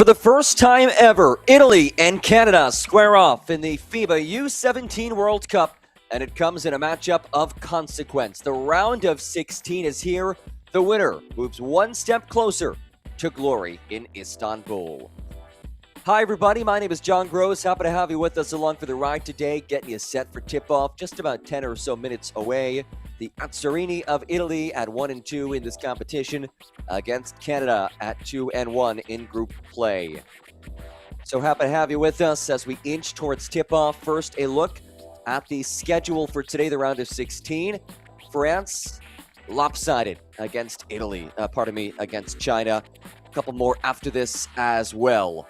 For the first time ever, Italy and Canada square off in the FIBA U17 World Cup, and it comes in a matchup of consequence. The round of 16 is here. The winner moves one step closer to glory in Istanbul. Hi, everybody. My name is John Gross. Happy to have you with us along for the ride today, getting you set for tip-off just about 10 or so minutes away. The Azzurrini of Italy at 1-2 in this competition against Canada at 2-1 in group play. So happy to have you with us as we inch towards tip-off. First, a look at the schedule for today, the round of 16. France, lopsided against Italy, against China. A couple more after this as well.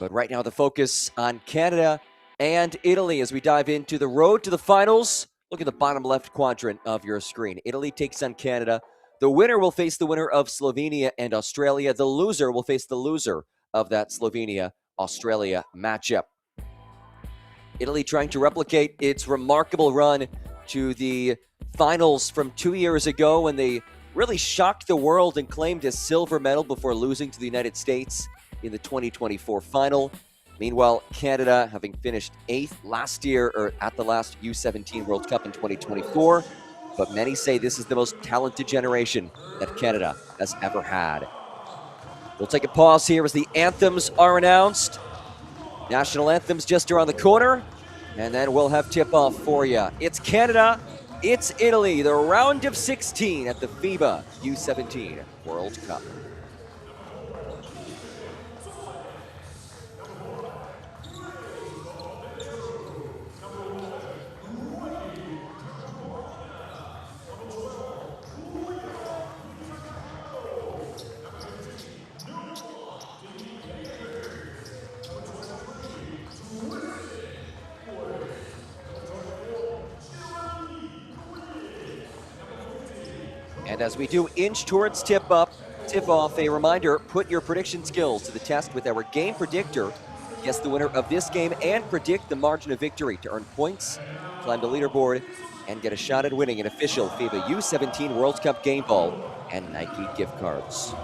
But right now, the focus on Canada and Italy as we dive into the road to the finals. Look at the bottom left quadrant of your screen. Italy takes on Canada. The winner will face the winner of Slovenia and Australia. The loser will face the loser of that Slovenia-Australia matchup. Italy trying to replicate its remarkable run to the finals from 2 years ago when they really shocked the world and claimed a silver medal before losing to the United States in the 2024 final. Meanwhile, Canada, having finished 8th last year, or at the last U17 World Cup in 2024, but many say this is the most talented generation that Canada has ever had. We'll take a pause here as the anthems are announced. National anthems just around the corner, and then we'll have tip-off for you. It's Canada, it's Italy, the round of 16 at the FIBA U17 World Cup. And as we do inch towards tip-off, a reminder, put your prediction skills to the test with our game predictor. Guess the winner of this game and predict the margin of victory to earn points, climb the leaderboard, and get a shot at winning an official FIBA U17 World Cup game ball and Nike gift cards.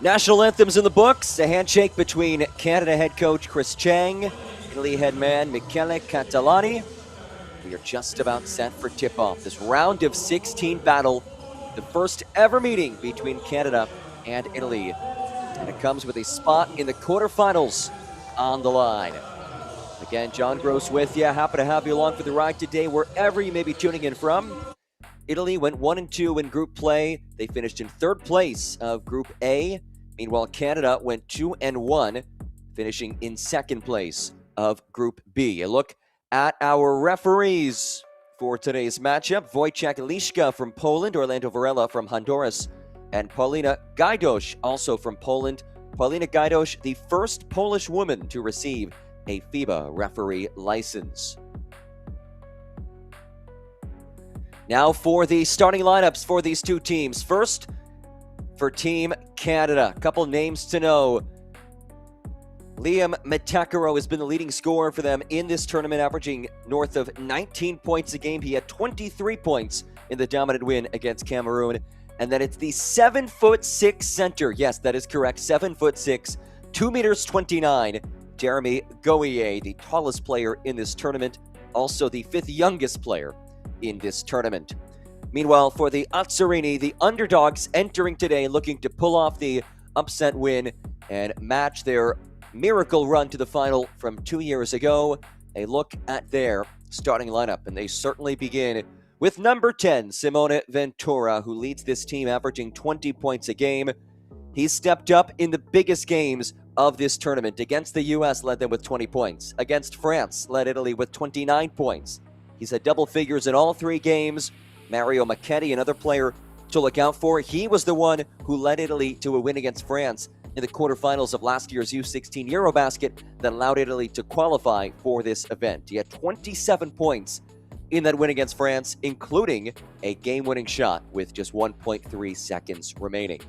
National anthems in the books. A handshake between Canada head coach Chris Chang, Italy head man Michele Catalani. We are just about set for tip-off. This round of 16 battle, the first ever meeting between Canada and Italy. And it comes with a spot in the quarterfinals on the line. Again, John Gross with you. Happy to have you along for the ride today, wherever you may be tuning in from. Italy went 1-2 in group play. They finished in third place of Group A. Meanwhile, Canada went 2-1, finishing in second place of Group B. A look at our referees for today's matchup. Wojciech Liszka from Poland, Orlando Varela from Honduras, and Paulina Gajdosz, also from Poland. Paulina Gajdosz, the first Polish woman to receive a FIBA referee license. Now for the starting lineups for these two teams. First, for Team Canada, a couple names to know. Liam Metakaro has been the leading scorer for them in this tournament, averaging north of 19 points a game. He had 23 points in the dominant win against Cameroon. And then it's the 7'6" center. Yes, that is correct. 7'6", 2'29", Jeremy Goyer, the tallest player in this tournament, also the fifth youngest player in this tournament. Meanwhile, for the Azzurrini, the underdogs entering today looking to pull off the upset win and match their miracle run to the final from 2 years ago. A look at their starting lineup, and they certainly begin with number 10, Simone Ventura, who leads this team, averaging 20 points a game. He's stepped up in the biggest games of this tournament. Against the U.S., led them with 20 points. Against France, led Italy with 29 points. He's had double figures in all three games. Mario Macchetti, another player to look out for. He was the one who led Italy to a win against France in the quarterfinals of last year's U16 Eurobasket that allowed Italy to qualify for this event. He had 27 points in that win against France, including a game-winning shot with just 1.3 seconds remaining.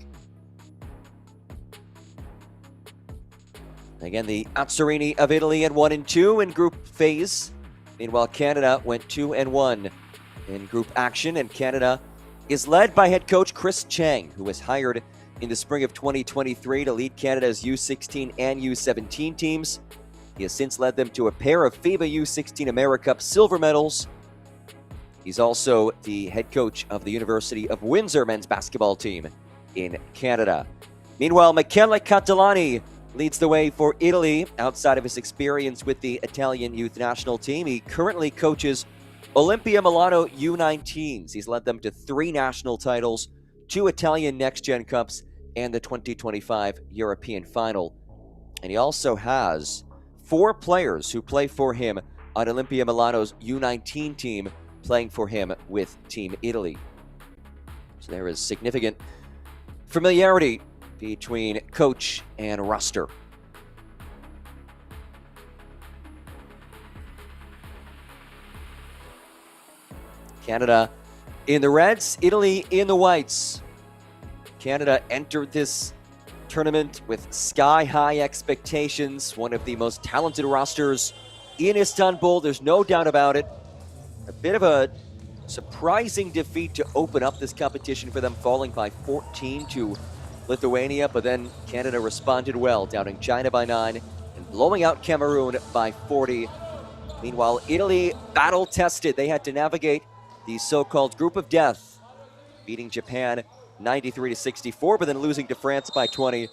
Again, the Azzurrini of Italy at 1-2 in group phase. Meanwhile, Canada went 2-1 in group action, and Canada is led by head coach Chris Chang, who was hired in the spring of 2023 to lead Canada's U16 and U17 teams. He has since led them to a pair of FIBA U16 AmeriCup silver medals. He's also the head coach of the University of Windsor men's basketball team in Canada. Meanwhile, Michele Catalani leads the way for Italy outside of his experience with the Italian youth national team. He currently coaches Olimpia Milano U19s. He's led them to 3 national titles, 2 Italian Next Gen Cups, and the 2025 European Final. And he also has 4 players who play for him on Olimpia Milano's U19 team, playing for him with Team Italy. So there is significant familiarity between coach and roster. Canada in the reds, Italy in the whites. Canada entered this tournament with sky-high expectations, one of the most talented rosters in Istanbul, there's no doubt about it. A bit of a surprising defeat to open up this competition for them, falling by 14 to Lithuania, but then Canada responded well, downing China by 9 and blowing out Cameroon by 40. Meanwhile, Italy battle-tested. They had to navigate the so-called group of death, beating Japan 93-64, but then losing to France by 20,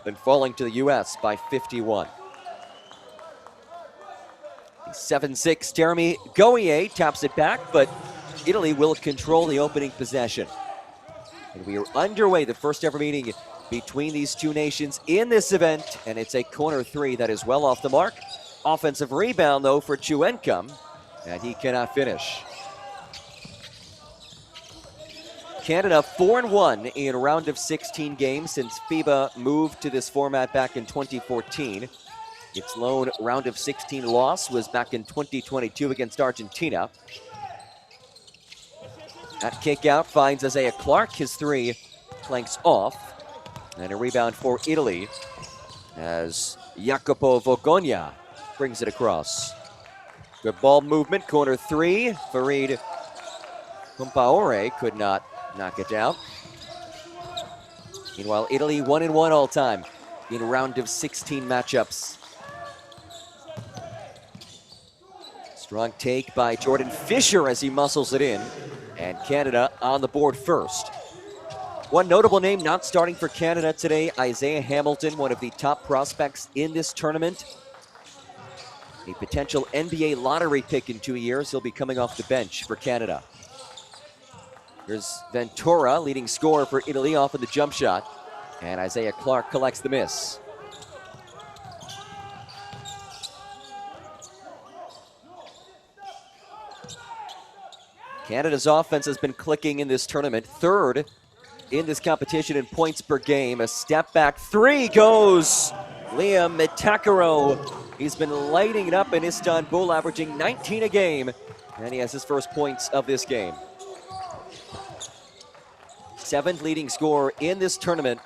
then falling to the U.S. by 51. The 7'6" Jeremy Goyer taps it back, but Italy will control the opening possession. And we are underway, the first ever meeting between these two nations in this event, and it's a corner 3 that is well off the mark. Offensive rebound, though, for Chuencom, and he cannot finish. Canada 4-1 in a round of 16 games since FIBA moved to this format back in 2014. Its lone round of 16 loss was back in 2022 against Argentina. That kick out finds Isaiah Clark. His 3 clanks off. And a rebound for Italy as Jacopo Vogogna brings it across. Good ball movement, corner 3. Farid Compaore could not knock it down. Meanwhile, Italy 1-1 all time in round of 16 matchups. Strong take by Jordan Fisher as he muscles it in. And Canada on the board first. One notable name not starting for Canada today, Isaiah Hamilton, one of the top prospects in this tournament. A potential NBA lottery pick in 2 years. He'll be coming off the bench for Canada. Here's Ventura, leading scorer for Italy, off of the jump shot. And Isaiah Clark collects the miss. Canada's offense has been clicking in this tournament. Third in this competition in points per game. A step back three goes Liam Mitakaro. He's been lighting it up in Istanbul, averaging 19 a game. And he has his first points of this game. Seventh leading scorer in this tournament,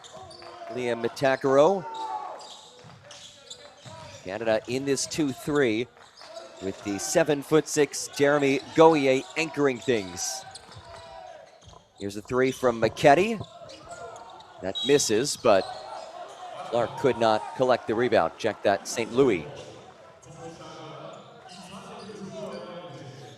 Liam Mitakaro. Canada in this 2-3 with the 7'6" Jeremy Goyer anchoring things. Here's a three from McKetty. That misses, but Clark could not collect the rebound. Check that, St. Louis.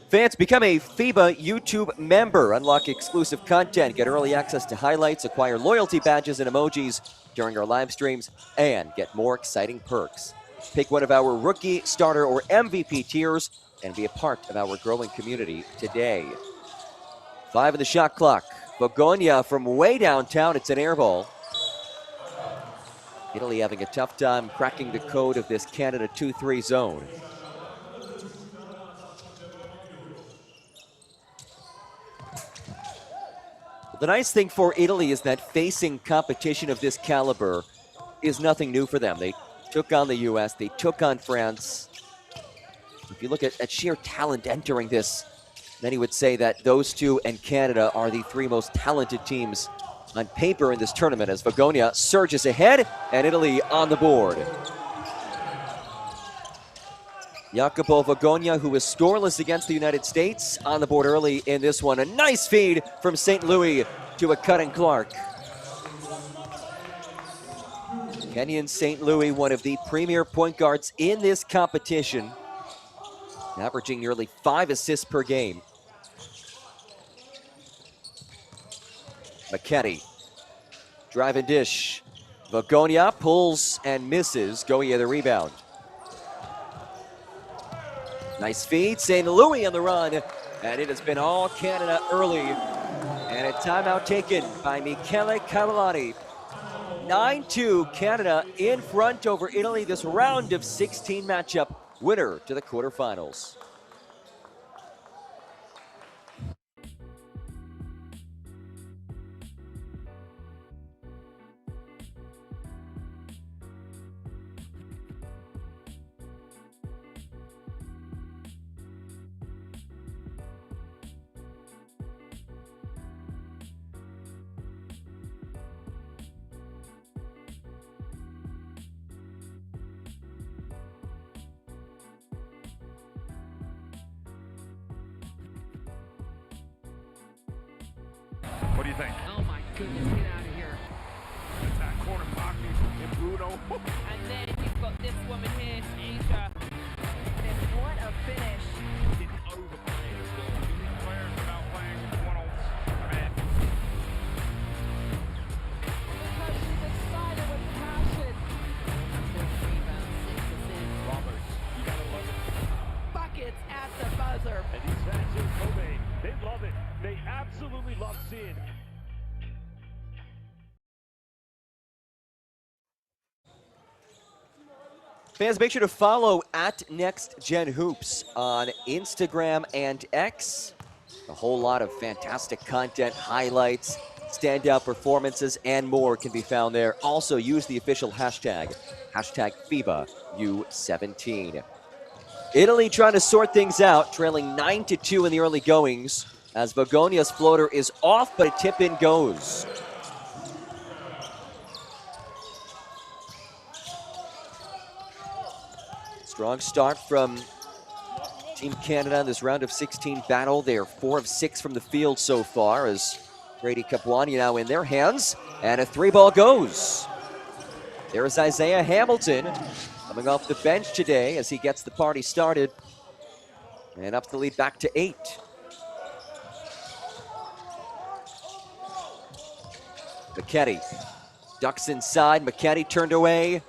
Fans, become a FIBA YouTube member. Unlock exclusive content, get early access to highlights, acquire loyalty badges and emojis during our live streams, and get more exciting perks. Pick one of our rookie, starter, or MVP tiers and be a part of our growing community today. 5 in the shot clock. Bogonia from way downtown. It's an air ball. Italy having a tough time cracking the code of this Canada 2-3 zone. The nice thing for Italy is that facing competition of this caliber is nothing new for them. They took on the US, they took on France. If you look at sheer talent entering this, then he would say that those two and Canada are the 3 most talented teams on paper in this tournament as Bogonia surges ahead and Italy on the board. Jacopo Bogonia, who was scoreless against the United States, on the board early in this one. A nice feed from St. Louis to a cutting Clark. Kenyan St. Louis, one of the premier point guards in this competition, averaging nearly 5 assists per game. McKetty, drive and dish. Bogonia pulls and misses. Goyer the rebound. Nice feed, St. Louis on the run, and it has been all Canada early. And a timeout taken by Michele Cavallari. 9-2, Canada in front over Italy. This round of 16 matchup, winner to the quarterfinals. What do you think? Oh my goodness, get out of here. It's that corner pocket and Bruno. And then you've got this woman here, Asia. And what a finish. Didn't overplay it. Players without playing one-offs. Because she's excited with passion. After rebound, 6 assists. Roberts, you gotta love it. Buckets at the buzzer. And these fans in Kobe, they love it. They absolutely love seeing it. Fans, make sure to follow at NextGenHoops on Instagram and X. A whole lot of fantastic content, highlights, standout performances, and more can be found there. Also, use the official hashtag FIBA U17. Italy trying to sort things out, trailing 9-2 in the early goings, as Bogonia's floater is off, but a tip-in goes. Strong start from Team Canada in this round of 16 battle. They are 4 of 6 from the field so far, as Brady Capuani now in their hands. And a 3-ball goes. There's Isaiah Hamilton coming off the bench today as he gets the party started. And up the lead back to 8. McKetty ducks inside. McKetty turned away.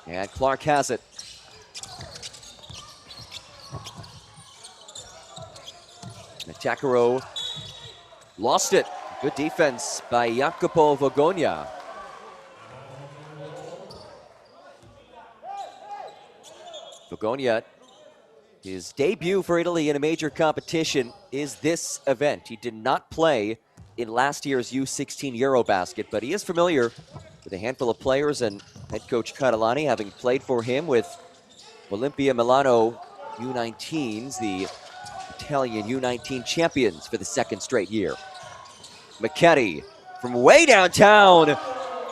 And Clark has it. Natakaro lost it. Good defense by Jacopo Vogonia. Vogonia, his debut for Italy in a major competition is this event. He did not play in last year's U16 Eurobasket, but he is familiar with a handful of players, and head coach Catalani, having played for him with Olimpia Milano U19s, the Italian U19 champions for the second straight year. McKetty from way downtown.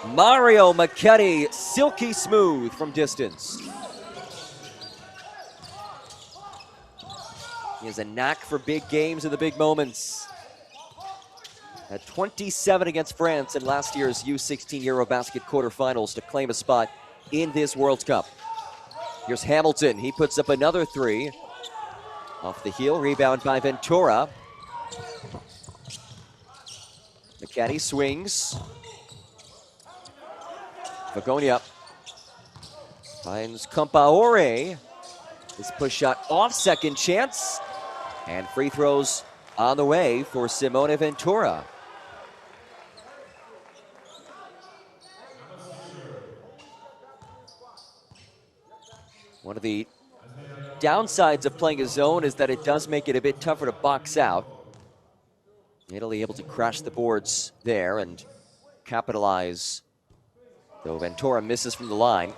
Mario McKetty, silky smooth from distance. He has a knack for big games and the big moments. Had 27 against France in last year's U16 Eurobasket quarterfinals to claim a spot in this World Cup. Here's Hamilton. He puts up another 3. Off the heel, rebound by Ventura. McKetty swings. Vogonia finds Compaore. His push shot off, second chance. And free throws on the way for Simone Ventura. One of the downsides of playing a zone is that it does make it a bit tougher to box out. Italy able to crash the boards there and capitalize, though Ventura misses from the line.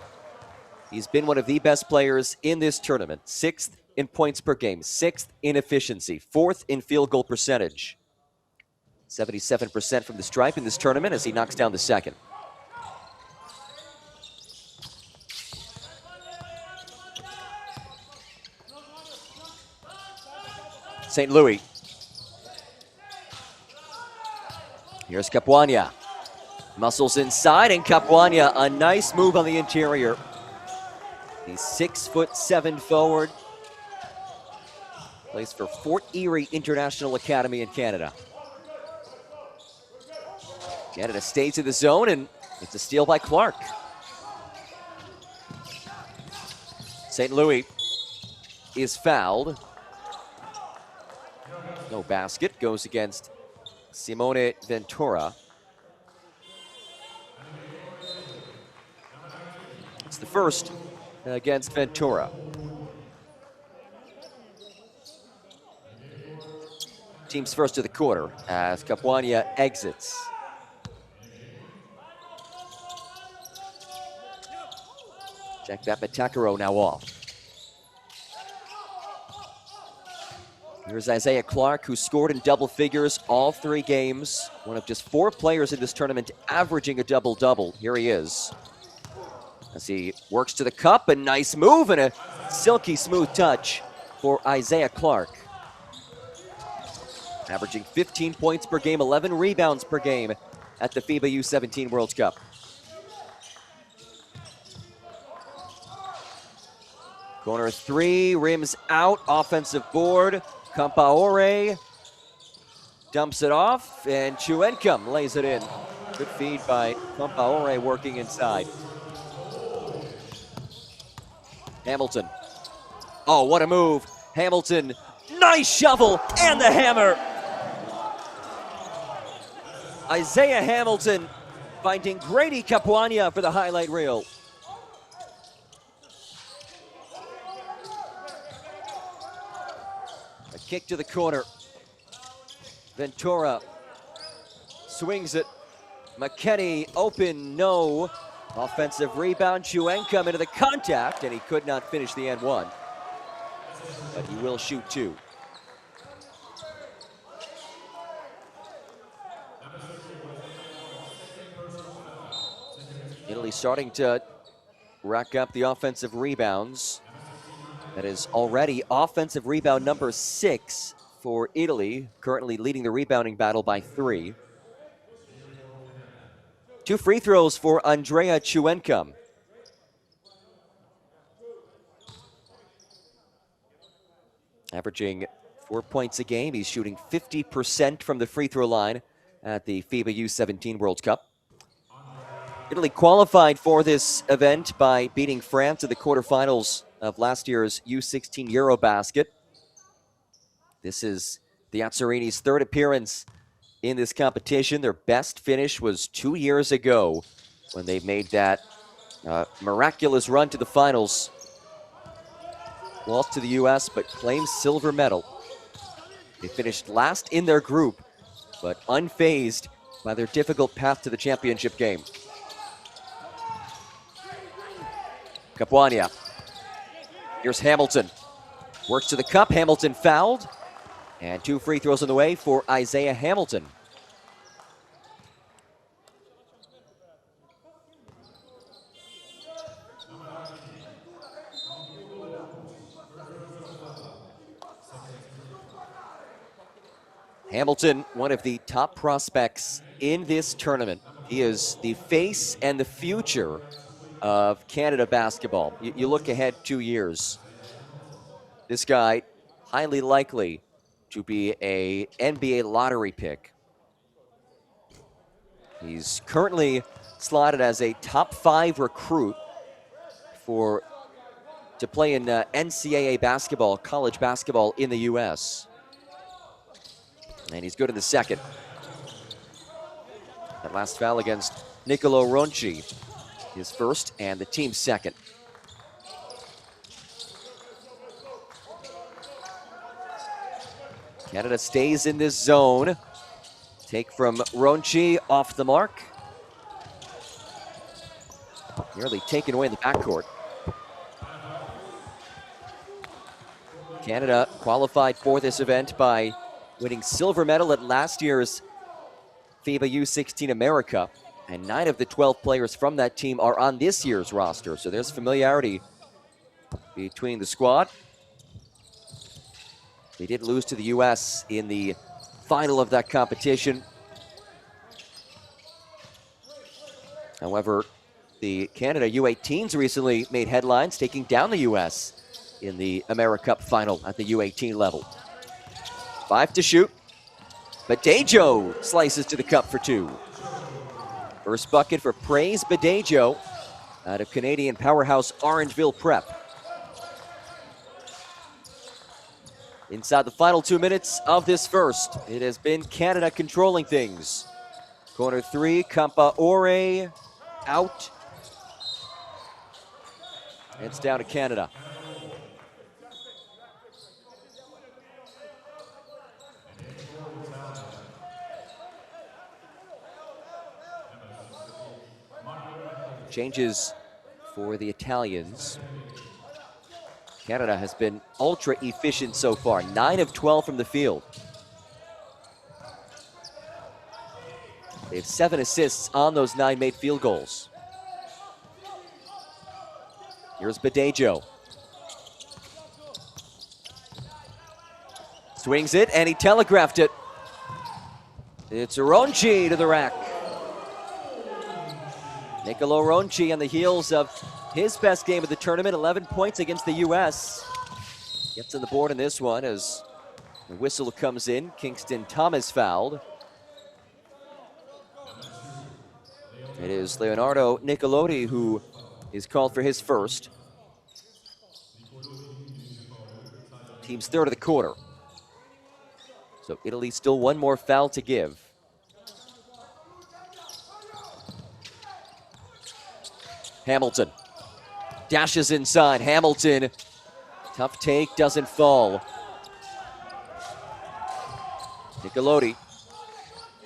He's been one of the best players in this tournament. 6th in points per game, 6th in efficiency, 4th in field goal percentage. 77% from the stripe in this tournament as he knocks down the second. St. Louis. Here's Capuania. Muscles inside, and Capuania, a nice move on the interior. He's 6'7" forward. Plays for Fort Erie International Academy in Canada. Canada stays in the zone, and it's a steal by Clark. St. Louis is fouled. No basket, goes against Simone Ventura. It's the first against Ventura. Team's first to the quarter as Capuania exits. Check that, Matakaro now off. Here's Isaiah Clark, who scored in double figures all 3 games. One of just 4 players in this tournament averaging a double-double. Here he is. As he works to the cup, a nice move and a silky smooth touch for Isaiah Clark. Averaging 15 points per game, 11 rebounds per game at the FIBA U17 World Cup. Corner 3, rims out, offensive board. Compaore dumps it off, and Chuencom lays it in. Good feed by Compaore working inside. Hamilton. Oh, what a move. Hamilton, nice shovel, and the hammer. Isaiah Hamilton finding Grady Capuania for the highlight reel. A kick to the corner. Ventura swings it. McKetty open, no. Offensive rebound, Chuencom into the contact, and he could not finish the N1. But he will shoot 2. Italy starting to rack up the offensive rebounds. That is already offensive rebound number 6 for Italy, currently leading the rebounding battle by 3. 2 free throws for Andrea Chuenka. Averaging 4 points a game. He's shooting 50% from the free throw line at the FIBA U17 World Cup. Italy qualified for this event by beating France in the quarterfinals of last year's U16 Eurobasket. This is the Azzurini's 3rd appearance in this competition. Their best finish was 2 years ago when they made that miraculous run to the finals. Lost to the U.S., but claimed silver medal. They finished last in their group, but unfazed by their difficult path to the championship game. Capuania. Here's Hamilton. Works to the cup. Hamilton fouled. And 2 free throws on the way for Isaiah Hamilton. Hamilton, one of the top prospects in this tournament. He is the face and the future of Canada basketball. You look ahead 2 years. This guy, highly likely to be a NBA lottery pick. He's currently slotted as a top 5 recruit to play in NCAA basketball, college basketball in the U.S. And he's good in the second. That last foul against Nicolo Ronchi, his first and the team's second. Canada stays in this zone. Take from Ronchi off the mark. Nearly taken away in the backcourt. Canada qualified for this event by winning silver medal at last year's FIBA U16 America. And 9 of the 12 players from that team are on this year's roster. So there's familiarity between the squad. They did lose to the U.S. in the final of that competition. However, the Canada U18s recently made headlines, taking down the U.S. in the AmeriCup final at the U18 level. 5 to shoot. Badejo slices to the cup for 2. First bucket for Praise Badejo out of Canadian powerhouse Orangeville Prep. Inside the final 2 minutes of this first, it has been Canada controlling things. Corner 3, Campaore out. It's down to Canada. Changes for the Italians. Canada has been ultra efficient so far, 9 of 12 from the field. They have 7 assists on those 9 made field goals. Here's Badejo. Swings it, and he telegraphed it. It's Ronchi to the rack. Nicolo Ronchi on the heels of his best game of the tournament, 11 points against the U.S. Gets on the board in this one as the whistle comes in. Kingston Thomas fouled. It is Leonardo Nicolotti who is called for his first. Team's third of the quarter. So Italy still 1 more foul to give. Hamilton dashes inside. Hamilton, tough take, doesn't fall. Nicolotti,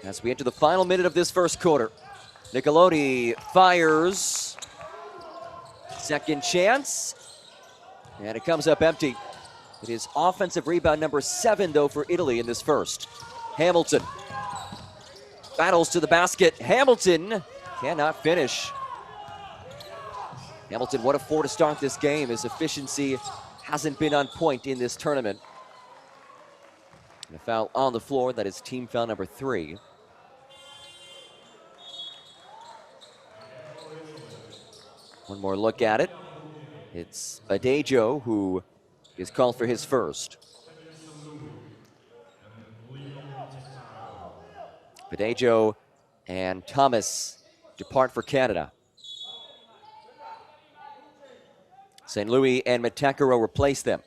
as we enter the final minute of this first quarter. Nicolotti fires. Second chance. And it comes up empty. It is offensive rebound number 7, though, for Italy in this first. Hamilton battles to the basket. Hamilton cannot finish. Hamilton, what a 4 to start this game. His efficiency hasn't been on point in this tournament. And a foul on the floor. That is team foul number 3. One more look at it. It's Badejo who is called for his first. Badejo and Thomas depart for Canada. St. Louis and Matakaro replace them.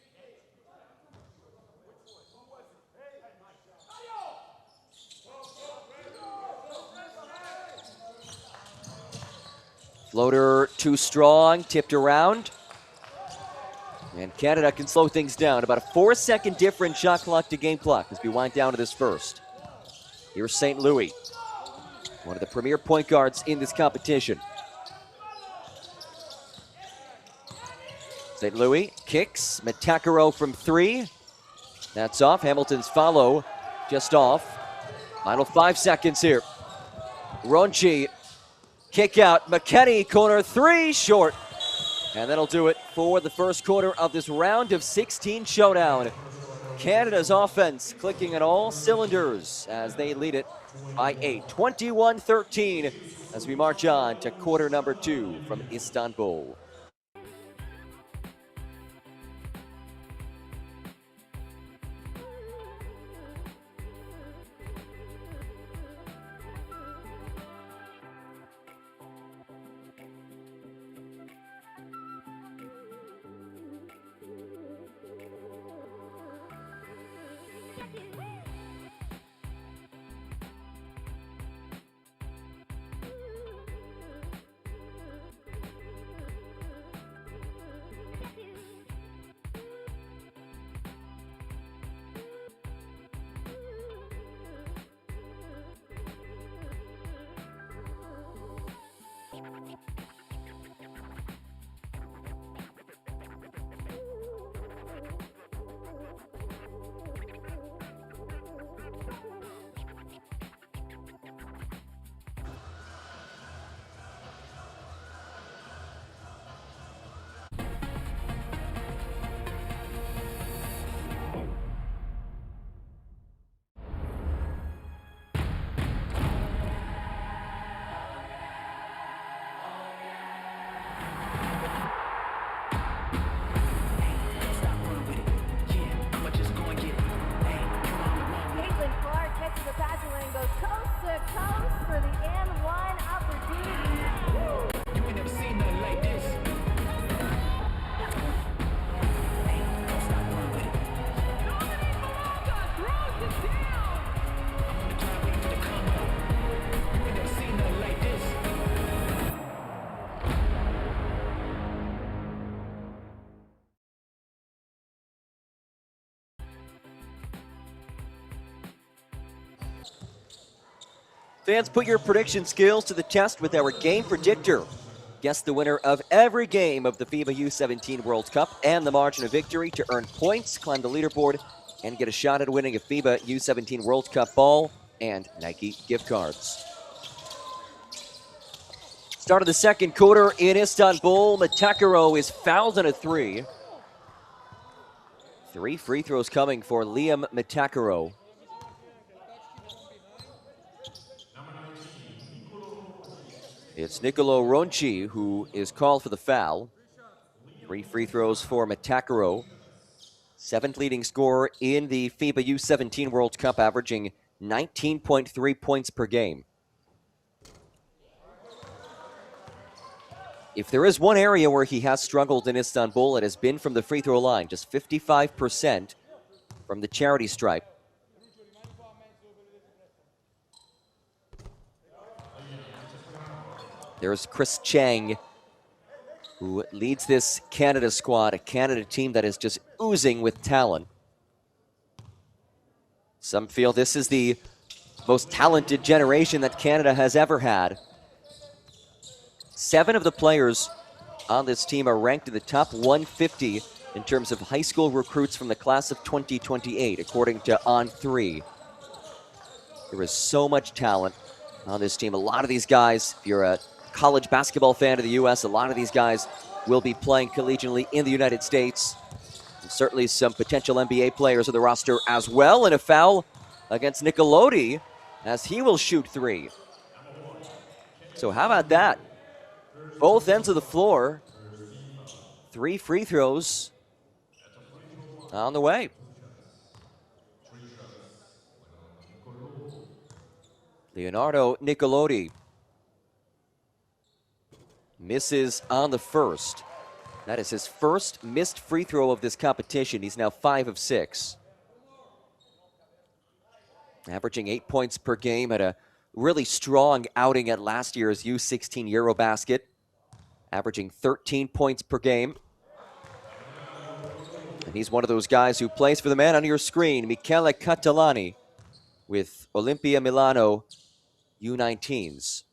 Floater too strong, tipped around. And Canada can slow things down. About a 4-second difference shot clock to game clock as we wind down to this first. Here's St. Louis, one of the premier point guards in this competition. St. Louis kicks, Matakaro from 3. That's off, Hamilton's follow just off. Final 5 seconds here. Ronchi, kick out, McKenny, corner 3, short. And that'll do it for the first quarter of this round of 16 showdown. Canada's offense clicking on all cylinders as they lead it by 8, 21-13, as we march on to quarter number 2 from Istanbul. Fans, put your prediction skills to the test with our game predictor. Guess the winner of every game of the FIBA U17 World Cup and the margin of victory to earn points, climb the leaderboard, and get a shot at winning a FIBA U17 World Cup ball and Nike gift cards. Start of the second quarter in Istanbul. Matakaro is fouled on a 3. 3 free throws coming for Liam Matakaro. It's Nicolo Ronchi who is called for the foul. 3 free throws for Matakaro. 7th leading scorer in the FIBA U17 World Cup, averaging 19.3 points per game. If there is one area where he has struggled in Istanbul, it has been from the free throw line, just 55% from the charity stripe. There's Chris Chang, who leads this Canada squad, a Canada team that is just oozing with talent. Some feel this is the most talented generation that Canada has ever had. 7 of the players on this team are ranked in the top 150 in terms of high school recruits from the class of 2028, according to On3. There is so much talent on this team. A lot of these guys, if you're a college basketball fan of the U.S., a lot of these guys will be playing collegiately in the United States. And certainly some potential NBA players on the roster as well. And a foul against Nicolodi as he will shoot 3. So how about that? both ends of the floor. 3 free throws on the way. Leonardo Nicolotti misses on the first. That is his first missed free throw of this competition. He's now 5 of 6. Averaging 8 points per game, had a really strong outing at last year's U16 Eurobasket. Averaging 13 points per game. And he's one of those guys who plays for the man on your screen, Michele Catalani, with Olimpia Milano U19s.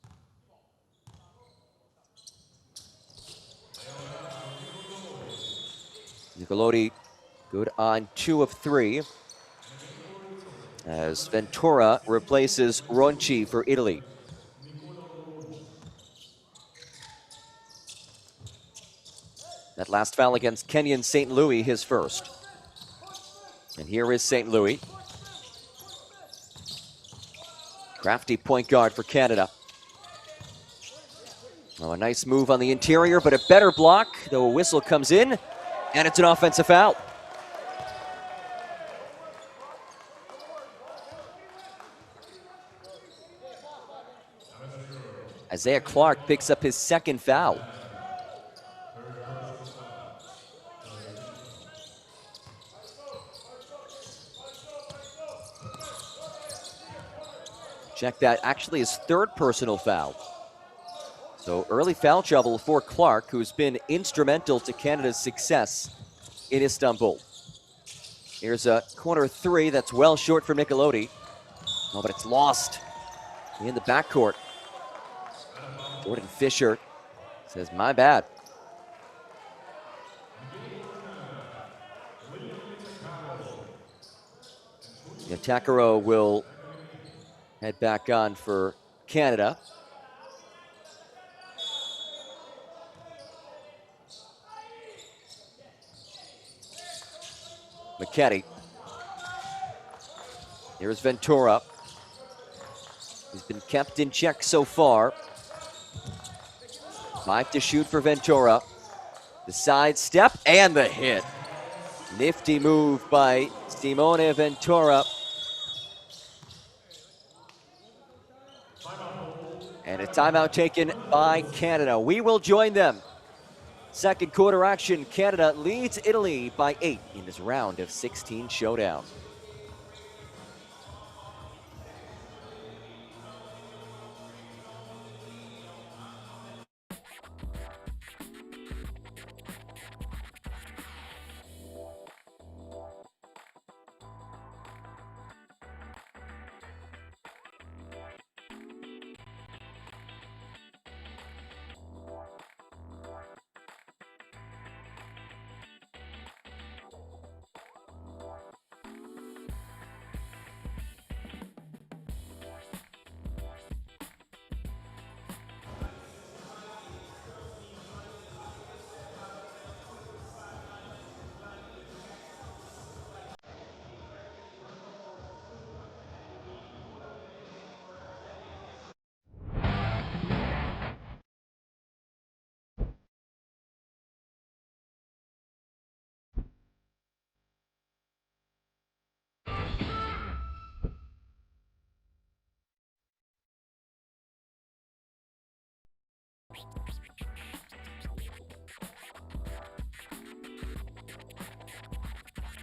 Nicolotti good on 2 of 3 as Ventura replaces Ronchi for Italy. That last foul against Kenyan St. Louis, his first. And here is St. Louis. Crafty point guard for Canada. Oh, a nice move on the interior, but a better block, though a whistle comes in, and it's an offensive foul. Isaiah Clark picks up his second foul. Check that, actually his third personal foul. So early foul trouble for Clark, who's been instrumental to Canada's success in Istanbul. Here's a corner 3 that's well short for Nicolotti. Oh, but it's lost in the backcourt. Jordan Fisher says, my bad. Takaro will head back on for Canada. McKetty. Here's Ventura. He's been kept in check so far. 5 to shoot for Ventura. The side step and the hit. Nifty move by Simone Ventura. And a timeout taken by Canada. We will join them. Second quarter action, Canada leads Italy by 8 in this round of 16 showdown.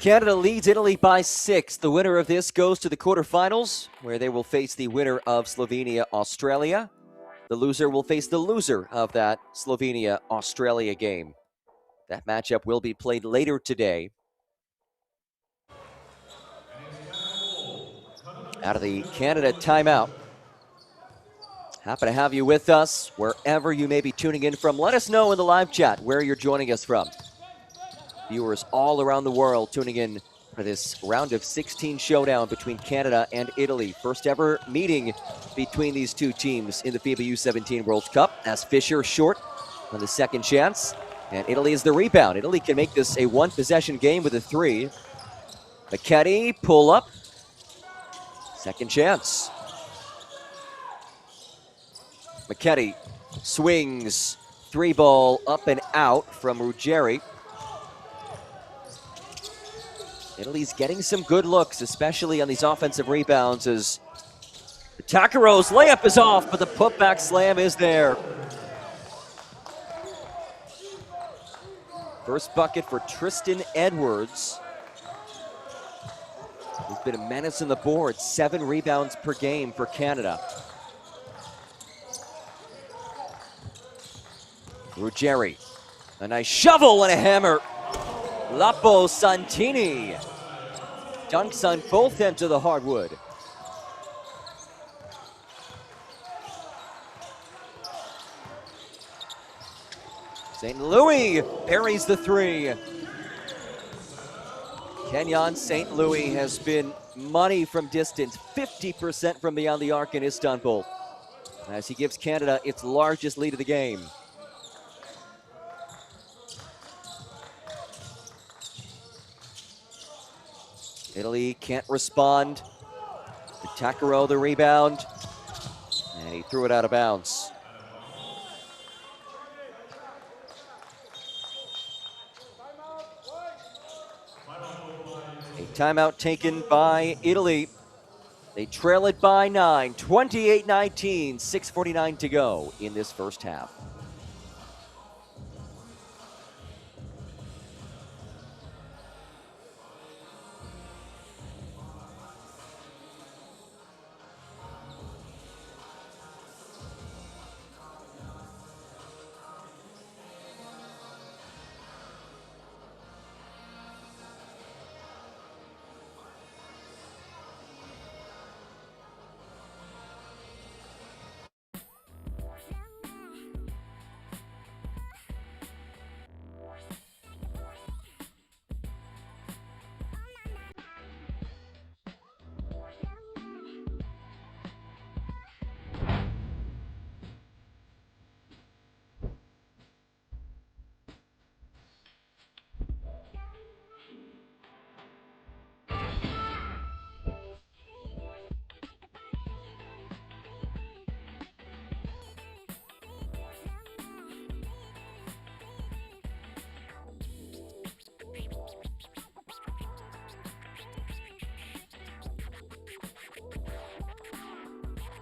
Canada leads Italy by 6. The winner of this goes to the quarterfinals, where they will face the winner of Slovenia-Australia. The loser will face the loser of that Slovenia-Australia game. That matchup will be played later today. Out of the Canada timeout. Happy to have you with us wherever you may be tuning in from. Let us know in the live chat where you're joining us from. Viewers all around the world tuning in for this round of 16 showdown between Canada and Italy. First ever meeting between these two teams in the FIBA U17 World Cup, as Fisher short on the second chance, and Italy is the rebound. Italy can make this a one-possession game with a 3. McKetty, pull up. Second chance. McKetty swings three ball up and out from Ruggeri. Italy's getting some good looks, especially on these offensive rebounds, as Takaro's layup is off, but the putback slam is there. First bucket for Tristan Edwards, who's been a menace on the board. 7 rebounds per game for Canada. Ruggeri, a nice shovel and a hammer. Lapo Santini dunks on both ends of the hardwood. St. Louis parries the three. Kenyon St. Louis has been money from distance, 50% from beyond the arc in Istanbul, as he gives Canada its largest lead of the game. Italy can't respond. Takaro the rebound, and he threw it out of bounds. A timeout taken by Italy. They trail it by 9, 28-19, 6:49 to go in this first half.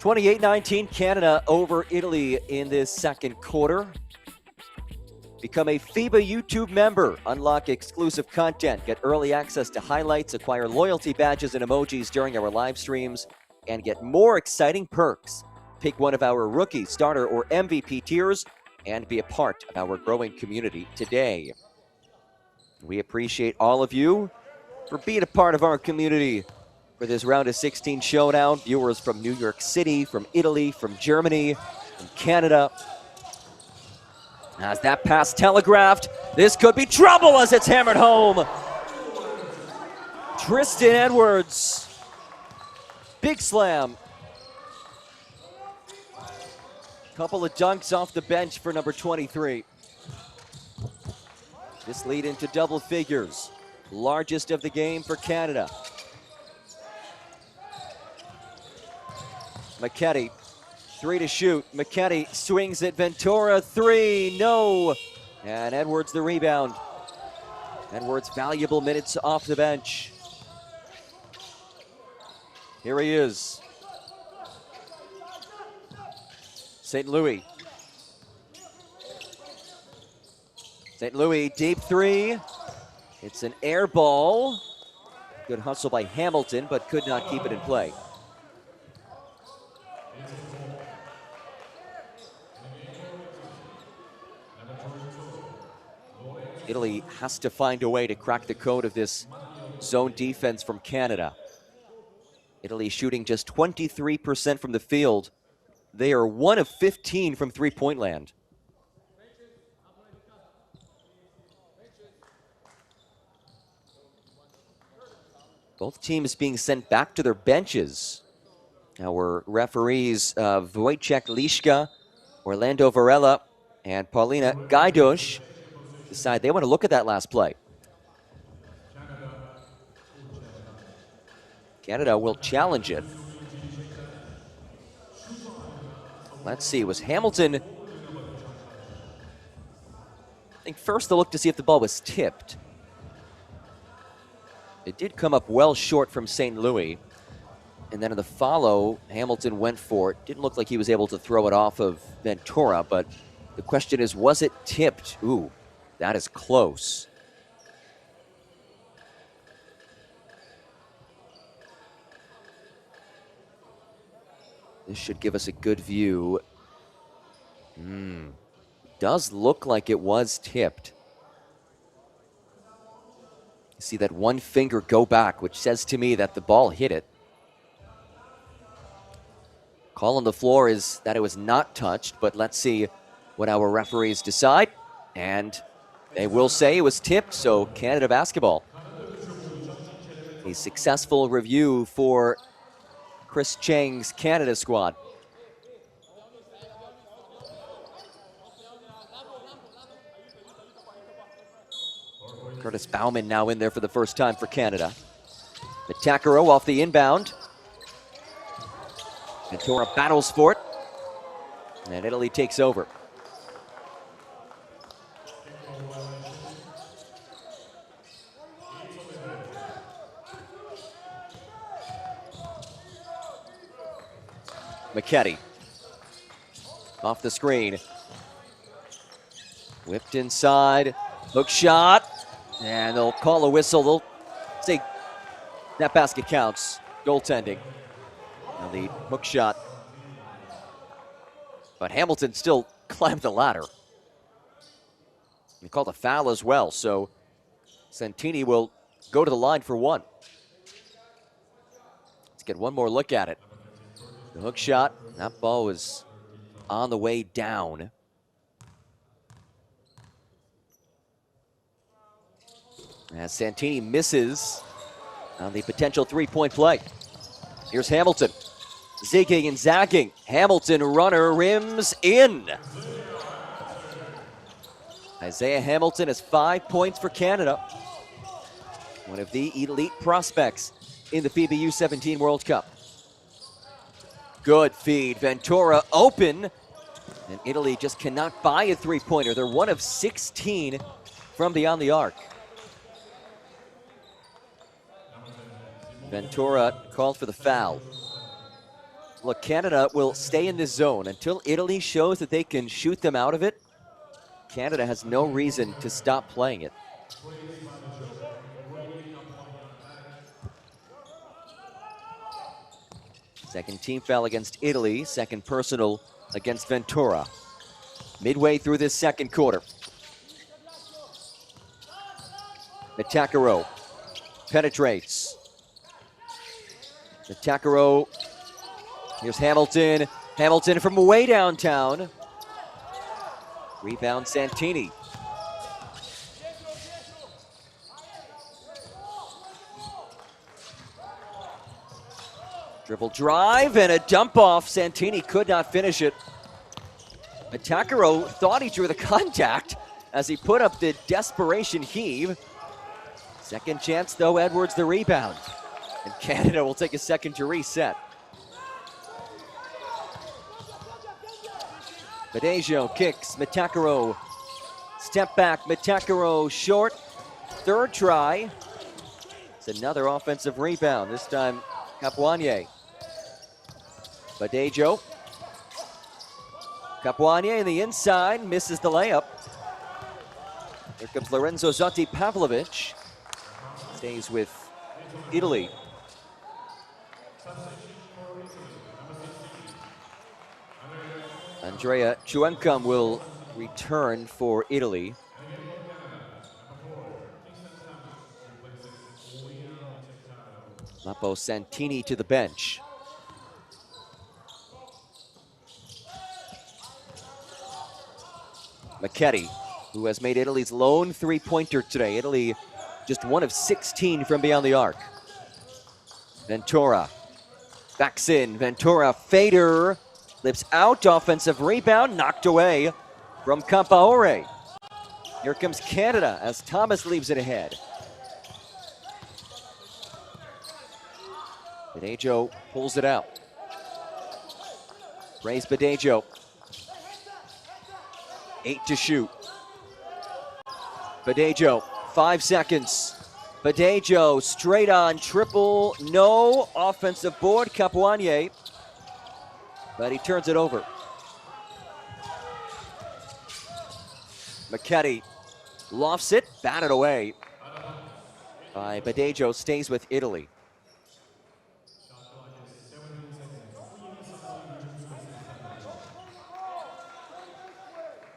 (28-19) Canada over Italy in this second quarter. Become a FIBA YouTube member. Unlock exclusive content. Get early access to highlights. Acquire loyalty badges and emojis during our live streams. And get more exciting perks. Pick one of our rookie, starter, or MVP tiers and be a part of our growing community today. We appreciate all of you for being a part of our community for this round of 16 showdown. Viewers from New York City, from Italy, from Germany, from Canada. As that pass telegraphed, this could be trouble as it's hammered home. Tristan Edwards, big slam. Couple of dunks off the bench for number 23. This lead into double figures, largest of the game for Canada. McKetty, 3 to shoot. McKetty swings at Ventura, 3, no. And Edwards the rebound. Edwards valuable minutes off the bench. Here he is. St. Louis. St. Louis, deep 3. It's an air ball. Good hustle by Hamilton, but could not keep it in play. Italy has to find a way to crack the code of this zone defense from Canada. Italy shooting just 23% from the field. They are 1 of 15 from three-point land. Both teams being sent back to their benches. Our referees, Wojciech Liszka, Orlando Varela, and Paulina Gajdosz decide they want to look at that last play. Canada will challenge it. Let's see, was Hamilton I think first they'll look to see if the ball was tipped. It did come up well short from St. Louis. And then in the follow, Hamilton went for it. Didn't look like he was able to throw it off of Ventura, but the question is, was it tipped? Ooh, that is close. This should give us a good view. Does look like it was tipped. You see that one finger go back, which says to me that the ball hit it. Call on the floor is that it was not touched, but let's see what our referees decide. And they will say it was tipped, so Canada basketball. A successful review for Chris Chang's Canada squad. Curtis Bauman now in there for the first time for Canada. Matacaro off the inbound. Ventura battles for it. And Italy takes over. McKetty off the screen. Whipped inside. Hook shot. And they'll call a whistle. They'll say that basket counts. Goaltending. Now the hook shot. But Hamilton still climbed the ladder. They called a foul as well, so Santini will go to the line for one. Let's get one more look at it. The hook shot, that ball was on the way down. As Santini misses on the potential three-point play. Here's Hamilton. Zigging and zagging. Hamilton runner rims in. Isaiah Hamilton has 5 points for Canada. One of the elite prospects in the FIBA U17 World Cup. Good feed. Ventura open. And Italy just cannot buy a three-pointer. They're 1 of 16 from beyond the arc. Ventura called for the foul. Look, Canada will stay in this zone until Italy shows that they can shoot them out of it. Canada has no reason to stop playing it. Second team foul against Italy, second personal against Ventura. Midway through this second quarter. Matacaro penetrates. Matacaro, here's Hamilton. Hamilton from way downtown. Rebound Santini. Dribble drive and a dump off. Santini could not finish it. Matacaro thought he drew the contact as he put up the desperation heave. Second chance though, Edwards the rebound. And Canada will take a second to reset. Badejo kicks, Matacaro. Step back, Matacaro short. Third try. It's another offensive rebound, this time Capuanier. Badejo. Capuanier in the inside, misses the layup. Here comes Lorenzo Zotti Pavlovich. Stays with Italy. Andrea Chuencom will return for Italy. Lapo Santini to the bench. McKetty, who has made Italy's lone three-pointer today. Italy just 1 of 16 from beyond the arc. Ventura backs in. Ventura fader. Lips out, offensive rebound, knocked away from Campaore. Here comes Canada as Thomas leaves it ahead. Badejo pulls it out. Raise Badejo. 8 to shoot. Badejo, 5 seconds. Badejo straight on triple, no offensive board, Capuanier, but he turns it over. McKetty lofts it, batted away by Badejo, stays with Italy.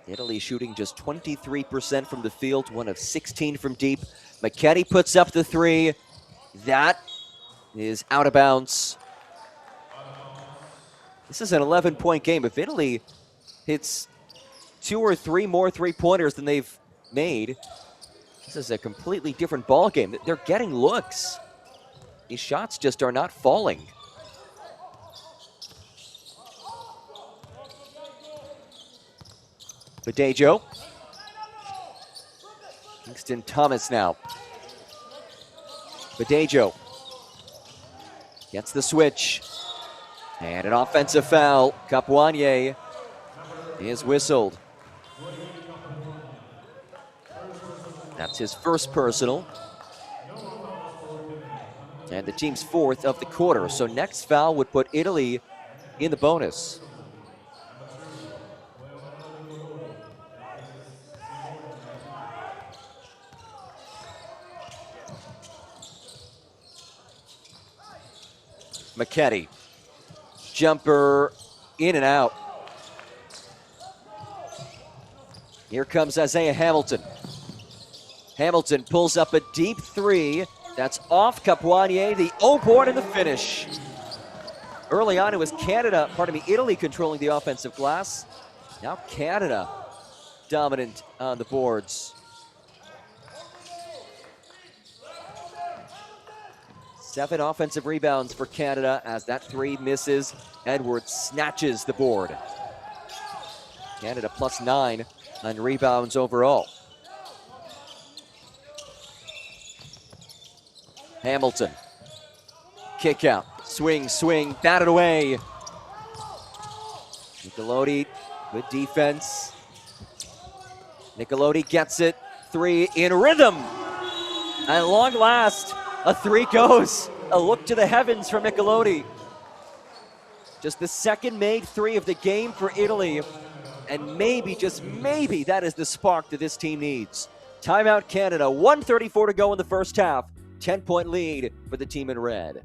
Italy shooting just 23% from the field, 1 of 16 from deep. McKetty puts up the 3. That is out of bounds. This is an 11-point game. If Italy hits 2 or 3 more three-pointers than they've made, this is a completely different ball game. They're getting looks. These shots just are not falling. Badejo. Kingston Thomas now. Badejo gets the switch. And an offensive foul. Capuanier is whistled. That's his first personal. And the team's 4th of the quarter. So next foul would put Italy in the bonus. McKetty, jumper in and out. Here comes Isaiah Hamilton. Hamilton pulls up a deep 3. That's off Capuanier, the O-board and the finish. Early on it was Italy controlling the offensive glass. Now Canada dominant on the boards. 7 offensive rebounds for Canada as that 3 misses. Edwards snatches the board. Canada plus 9 on rebounds overall. Hamilton, kick out, swing, batted away. Nicolotti, good defense. Nicolotti gets it, 3 in rhythm. At long last, a 3 goes. A look to the heavens from Nicolotti. Just the second made 3 of the game for Italy. And maybe, just maybe, that is the spark that this team needs. Timeout Canada, 1:34 to go in the first half. 10-point lead for the team in red.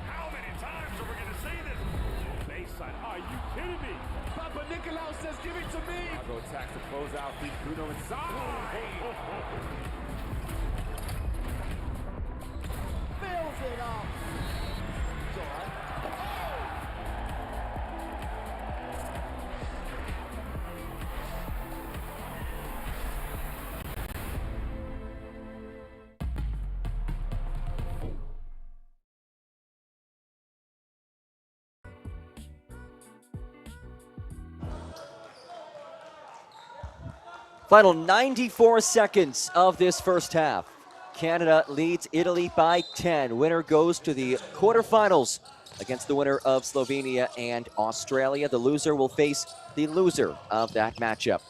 How many times are we going to see this? Baseline. Are you kidding me? Papa Nicolau says, give it to me. Go attacks the closeout. Beat Bruno inside. Fills it up. It's all right. Final 94 seconds of this first half. Canada leads Italy by 10. Winner goes to the quarterfinals against the winner of Slovenia and Australia. The loser will face the loser of that matchup.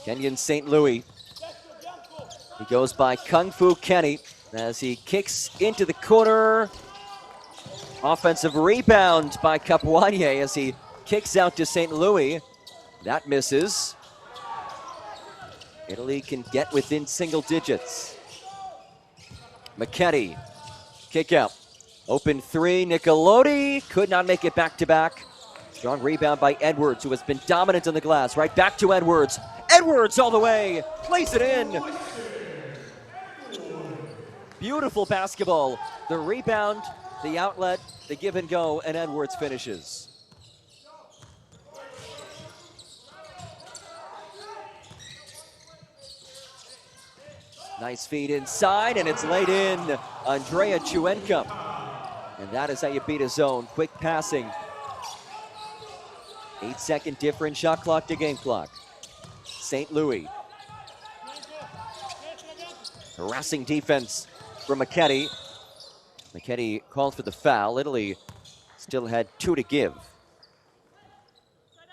Kenyon St. Louis. He goes by Kung Fu Kenny as he kicks into the corner. Offensive rebound by Capuanier as he kicks out to St. Louis. That misses. Italy can get within single digits. McKetty, kick out. Open 3, Nicolotti could not make it back-to-back. Strong rebound by Edwards, who has been dominant on the glass. Right back to Edwards. Edwards all the way, plays it in. Beautiful basketball. The rebound, the outlet, the give and go, and Edwards finishes. Nice feed inside, and it's laid in. Andrea Chuenka. And that is how you beat a zone. Quick passing. 8-second difference, shot clock to game clock. St. Louis. Harassing defense from McKetty. McKetty called for the foul. Italy still had 2 to give.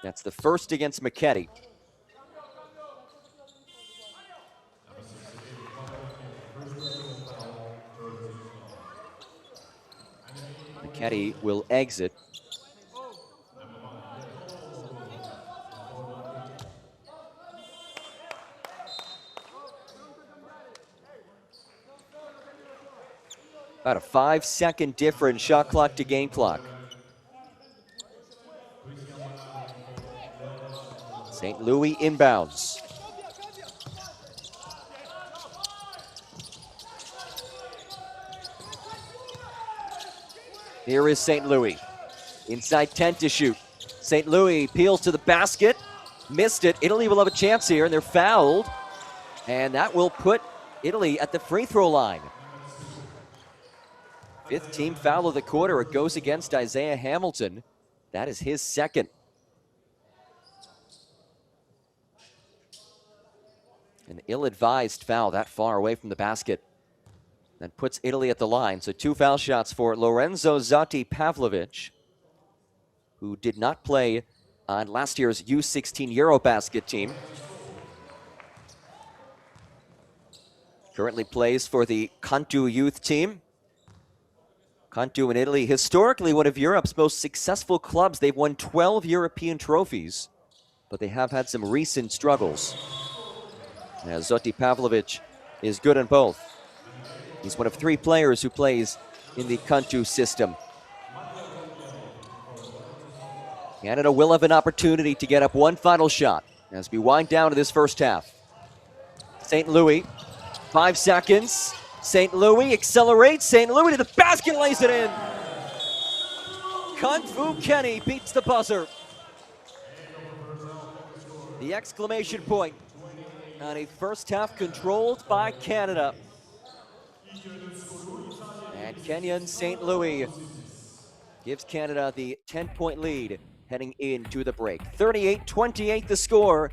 That's the first against McKetty. McKetty will exit. About a 5-second difference, shot clock to game clock. St. Louis inbounds. Here is St. Louis. Inside 10 to shoot. St. Louis peels to the basket. Missed it. Italy will have a chance here, and they're fouled. And that will put Italy at the free throw line. 5th team foul of the quarter. It goes against Isaiah Hamilton. That is his second. An ill-advised foul that far away from the basket. That puts Italy at the line. So 2 foul shots for Lorenzo Zotti Pavlovic, who did not play on last year's U16 Eurobasket team. Currently plays for the Cantu youth team. Cantu in Italy, historically one of Europe's most successful clubs. They've won 12 European trophies, but they have had some recent struggles. As Zotti Pavlovic is good in both. He's one of 3 players who plays in the Cantu system. Canada will have an opportunity to get up one final shot as we wind down to this first half. St. Louis, 5 seconds. St. Louis accelerates. St. Louis to the basket, lays it in. Kung Fu Kenny beats the buzzer. The exclamation point on a first half controlled by Canada. And Kenyan St. Louis gives Canada the 10-point lead heading into the break. 38-28 the score.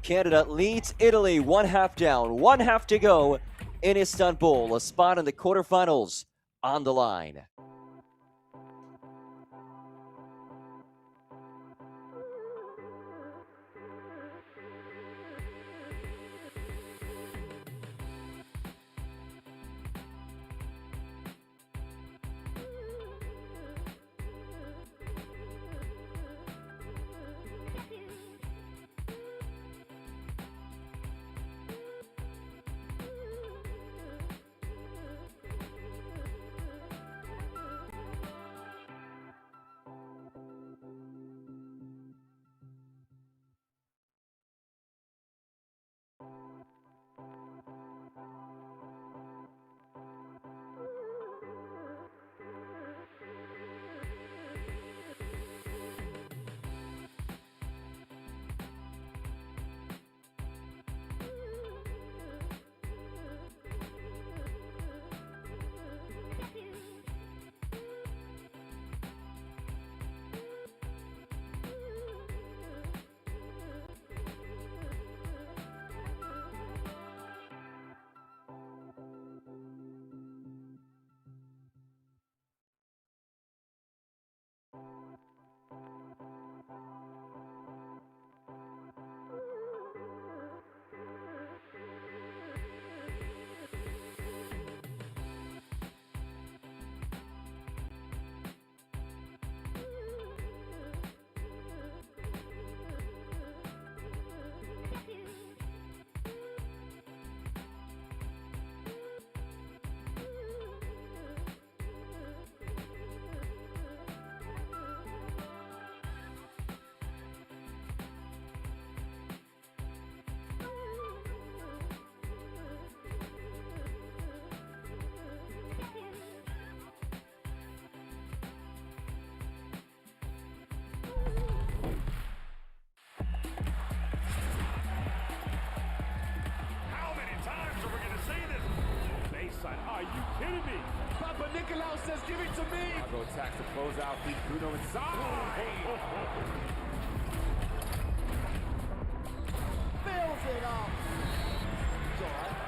Canada leads Italy 1 half down, 1 half to go in Istanbul. A spot in the quarterfinals on the line. Bruno says, give it to me. Go attacks to close out. Beat Bruno inside. Fills it up. It's all right.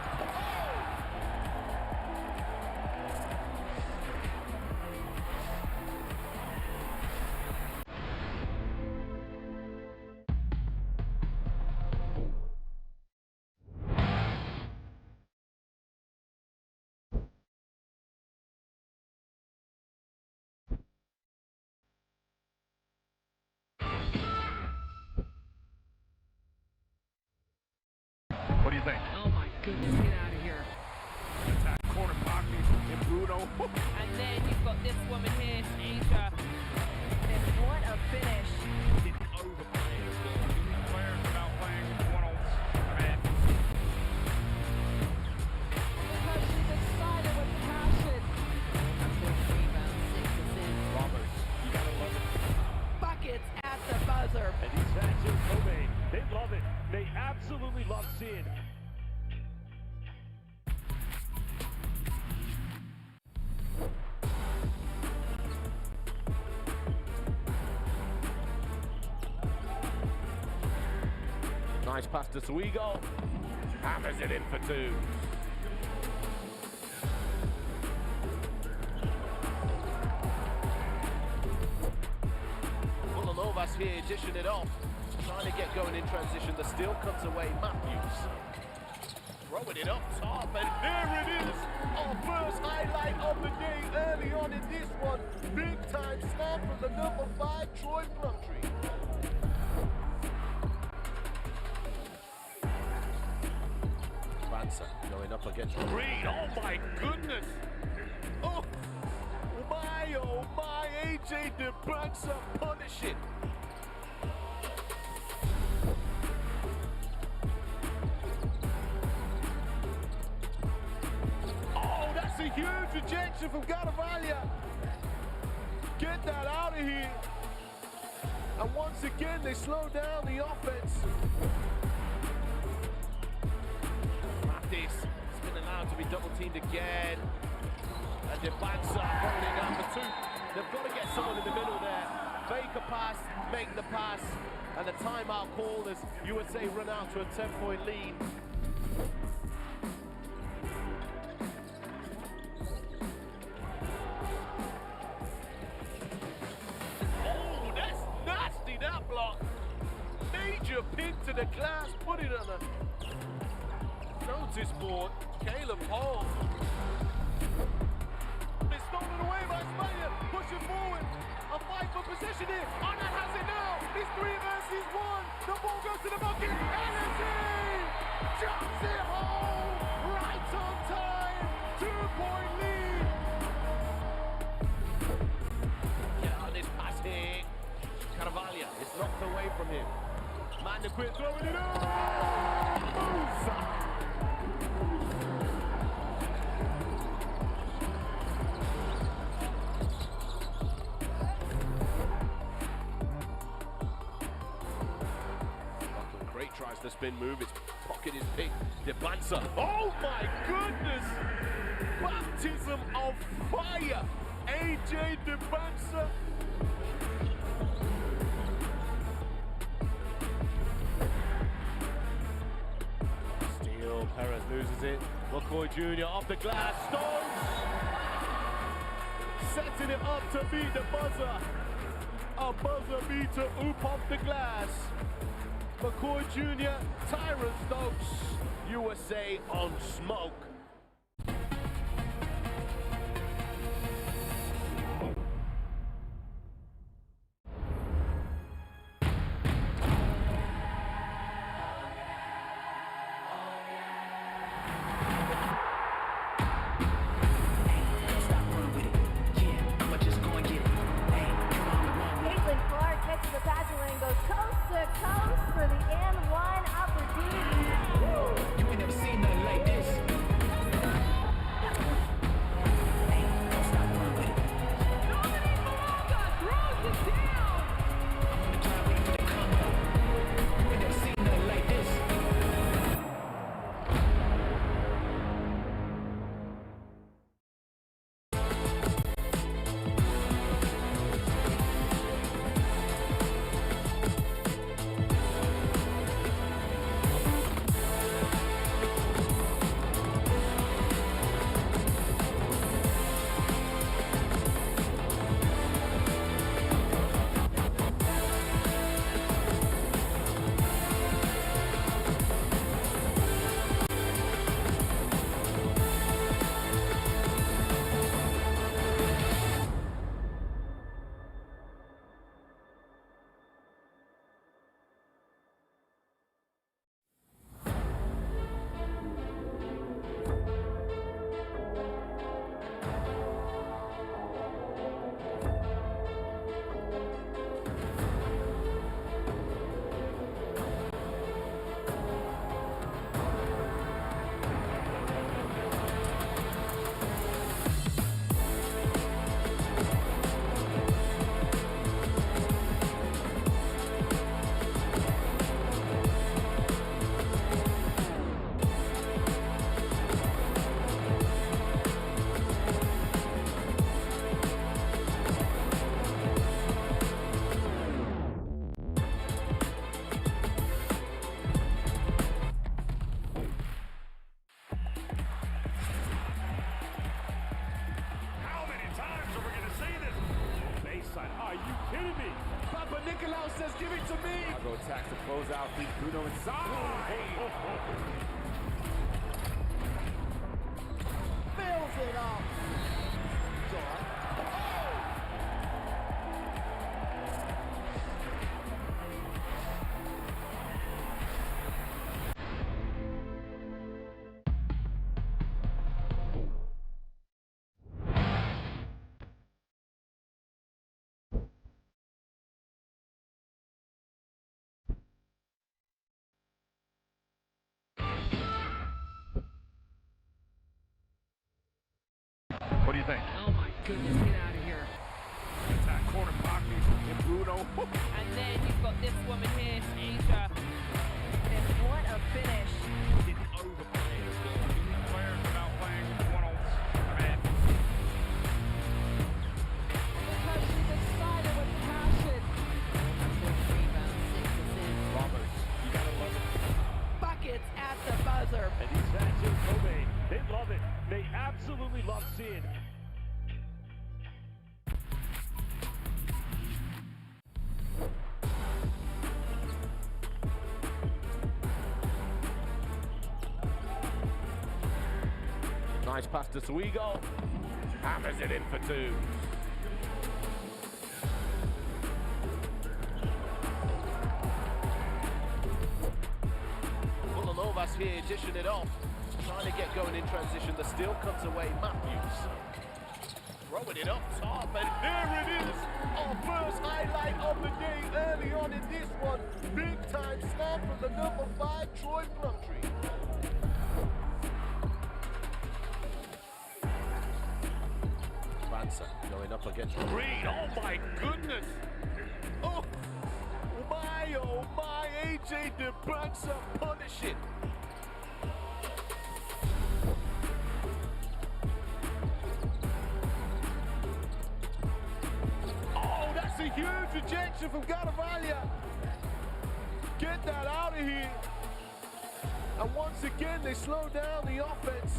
What do you think? Oh my goodness, get out of here. Attack corner pocket and Bruno. And then you've got this woman here, Asia. And what a finish. Didn't overplay as well. Players without playing one-offs. Because she's excited with passion. That's 4 rebounds, 6 assists. Roberts, you gotta love it. Buckets at the buzzer. And these fans in Kobe, they love it. They absolutely love seeing. Nice pass to Swigo. Hammers it in for two. Villanova's here, dishing it off. Trying to get going in transition. The steal comes away. Matthews. Throwing it up top, and there it is. Our first highlight of the day early on in this one. Big time slam from the number 5, Troy Plumtree. Banser going up against Green. Oh my goodness! Oh my, AJ DeBansa punish it. Oh, that's a huge rejection from Garavalia. Get that out of here. And once again, they slow down the offense. This has been allowed to be double teamed again. And DeBansa throwing it down for two. They've got to get someone in the middle there. Fake a pass, make the pass, and the timeout called as USA run out to a 10-point lead. Oh, that's nasty, that block. Major pin to the glass, put it on a notice board. Caleb Hall. It's stolen away by Spain. Pushing forward. A fight for possession here. Arnott has it now. It's 3 versus 1. The ball goes to the bucket. And it's in. Jumps it home. Right on time. 2-point lead. Get on this pass here. Carvalho is knocked away from him. Man, the quit throwing it up. Musa. Tries the spin move, its pocket is picked. DeBansa. Oh my goodness! Baptism of fire! AJ DeBansa. Steal, Perez loses it. McCoy Jr. off the glass, Stokes! Setting it up to beat the buzzer. A buzzer beater, oop off the glass. McCoy Jr., Tyron Stokes, USA on smoke. For the and one opportunity. You ain't never seen nothing like this. Are you kidding me? Papa Nicolau says, give it to me. Go attacks to close out. Beat Bruno inside. Fills it up. It's all right. What do you think? Oh my goodness, get out of here. Attack corner pocket and Bruno. And then you've got this woman here, Asia. And what a finish. Didn't overplay it. Players without playing one-on-one. Because she's excited with passion. Rebound, 6 assists. Roberts, you gotta love it. Buckets at the buzzer. And these fans in Kobe, they love it. They absolutely love seeing it. Nice pass to Swigo. Hammers it in for two. Vulanovas here dishing it off. Trying to get going in transition. The steal comes away. Matthews. Throwing it up top, and there it is. Our first highlight of the day early on in this one. Big time slam from the number 5, Troy Plumtree. Banser going up against Green. Oh my goodness! Oh my, AJ DeBansa punish it. Oh, that's a huge rejection from Garavaglia. Get that out of here. And once again, they slow down the offense.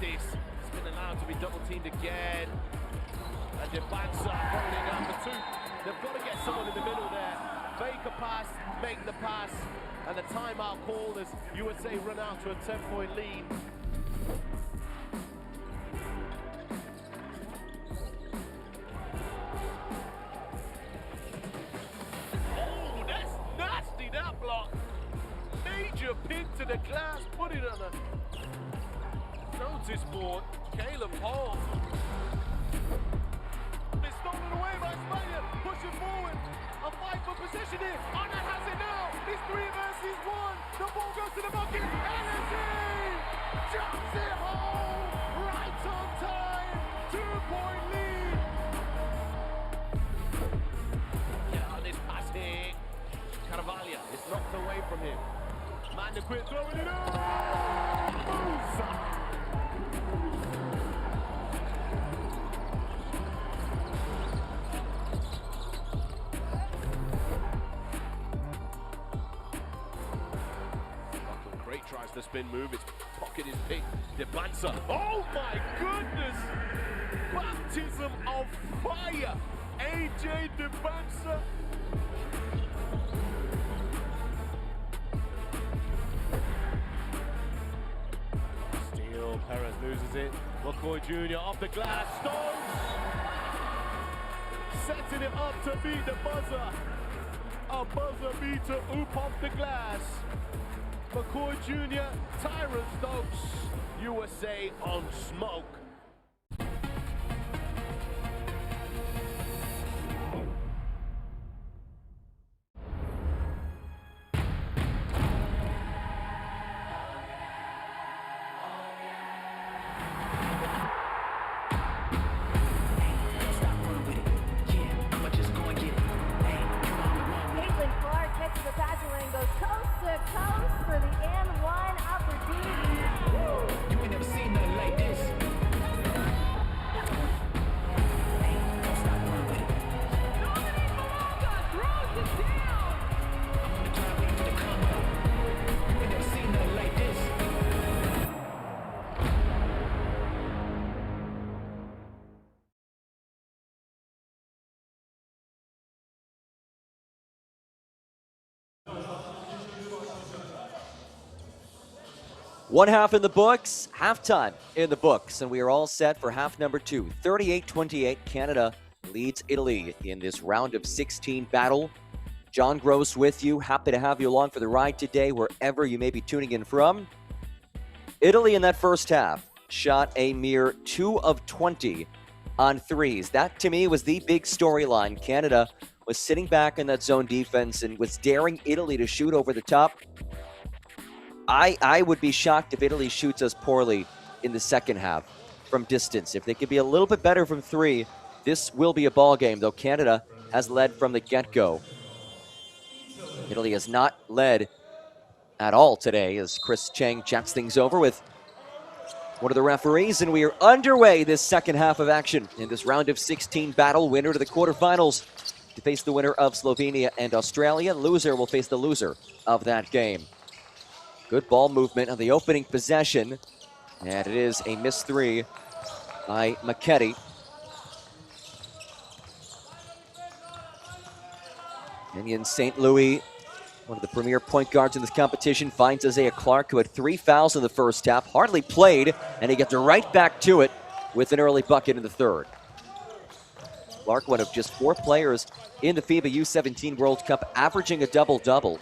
This has been allowed to be double teamed again. And DeBansa throwing it down for two. They've got to get someone in the middle there. Fake a pass, make the pass, and the timeout called as USA run out to a 10-point lead. Oh, that's nasty, that block. Major pin to the glass, put it on a notice board. Caleb Hall. It's stolen away by Spain. Pushing forward. A fight for position here. Arnott has it now. It's 3 versus 1. The ball goes to the bucket. LSE jumps it home. Right on time. 2-point lead. Get on this pass here. Caravaglia. It's knocked away from him. Man, the quit throwing it up. Great tries the spin move. Its pocket is picked. DeBansa. Oh my goodness! Baptism of fire. AJ DeBansa. Steal. Perez loses it. McCoy Jr. off the glass. Stones. Setting it up to beat the buzzer. A buzzer beater. Oop off the glass. McCoy Jr., Tyron Stokes, USA on smoke. One half in the books, halftime in the books, and we are all set for half number 2. 38-28, Canada leads Italy in this round of 16 battle. John Gross with you. Happy to have you along for the ride today, wherever you may be tuning in from. Italy in that first half shot a mere 2 of 20 on threes. That, to me, was the big storyline. Canada was sitting back in that zone defense and was daring Italy to shoot over the top. I would be shocked if Italy shoots us poorly in the second half from distance. If they could be a little bit better from 3, this will be a ball game, though Canada has led from the get-go. Italy has not led at all today as Chris Chang chats things over with one of the referees, and we are underway this second half of action in this round of 16 battle. Winner to the quarterfinals to face the winner of Slovenia and Australia. Loser will face the loser of that game. Good ball movement on the opening possession, and it is a missed 3 by Macchetti. Minion St. Louis, one of the premier point guards in this competition, finds Isaiah Clark, who had 3 fouls in the first half, hardly played, and he gets right back to it with an early bucket in the third. Clark, one of just 4 players in the FIBA U17 World Cup, averaging a double-double.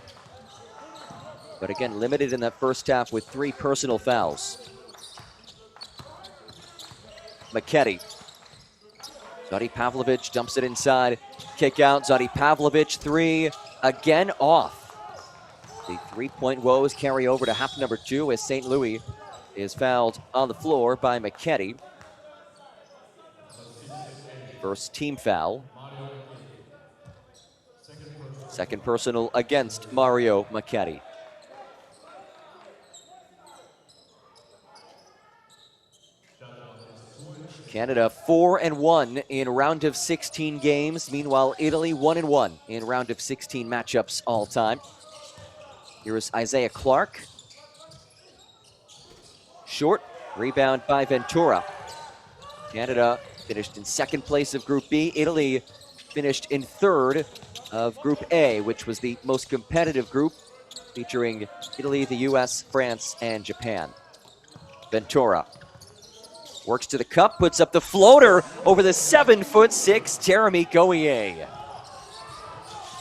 But again, limited in that first half with 3 personal fouls. Macchetti. Zadi Pavlovic dumps it inside. Kick out. Zadi Pavlovic, 3. Again off. The 3-point woes carry over to half number 2 as St. Louis is fouled on the floor by Macchetti. First team foul. Second personal against Mario Macchetti. Canada 4-1 in round of 16 games. Meanwhile, Italy 1-1 in round of 16 matchups all time. Here is Isaiah Clark. Short, rebound by Ventura. Canada finished in second place of Group B. Italy finished in third of Group A, which was the most competitive group, featuring Italy, the US, France, and Japan. Ventura works to the cup, puts up the floater over the 7'6" Jeremy Goyer.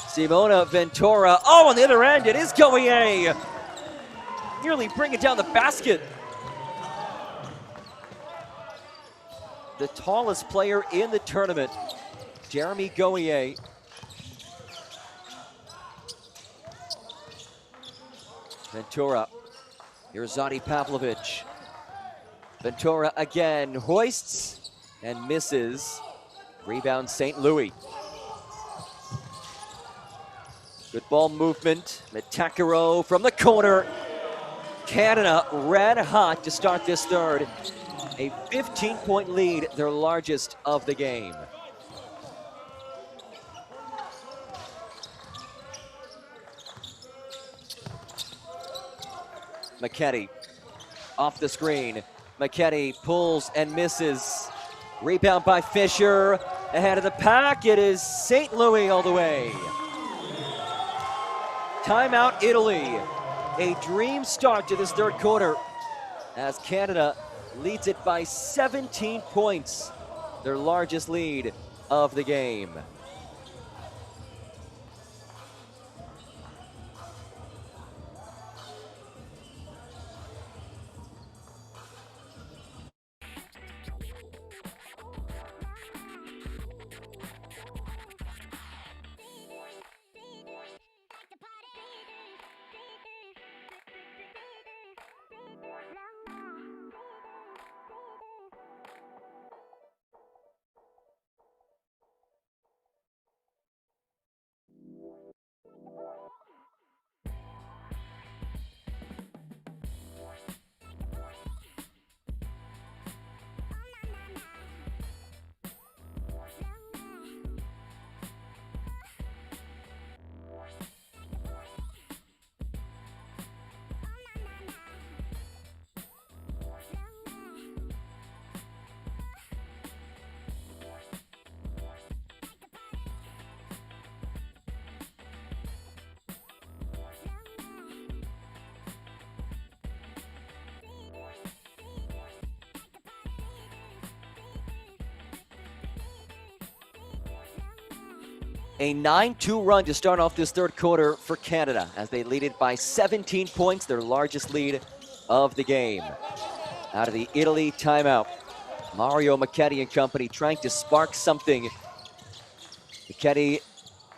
Simona Ventura. Oh, on the other end, it is Goyer. Nearly bringing down the basket. The tallest player in the tournament, Jeremy Goyer. Ventura. Here's Zadi Pavlovic. Ventura again, hoists and misses. Rebound St. Louis. Good ball movement. Metakaro from the corner. Canada red hot to start this third. A 15-point lead, their largest of the game. Macchetti off the screen. Macchetti pulls and misses. Rebound by Fisher. Ahead of the pack, it is St. Louis all the way. Timeout, Italy. A dream start to this third quarter as Canada leads it by 17 points, their largest lead of the game. A 9-2 run to start off this third quarter for Canada as they lead it by 17 points, their largest lead of the game. Out of the Italy timeout, Mario Macchetti and company trying to spark something. Macchetti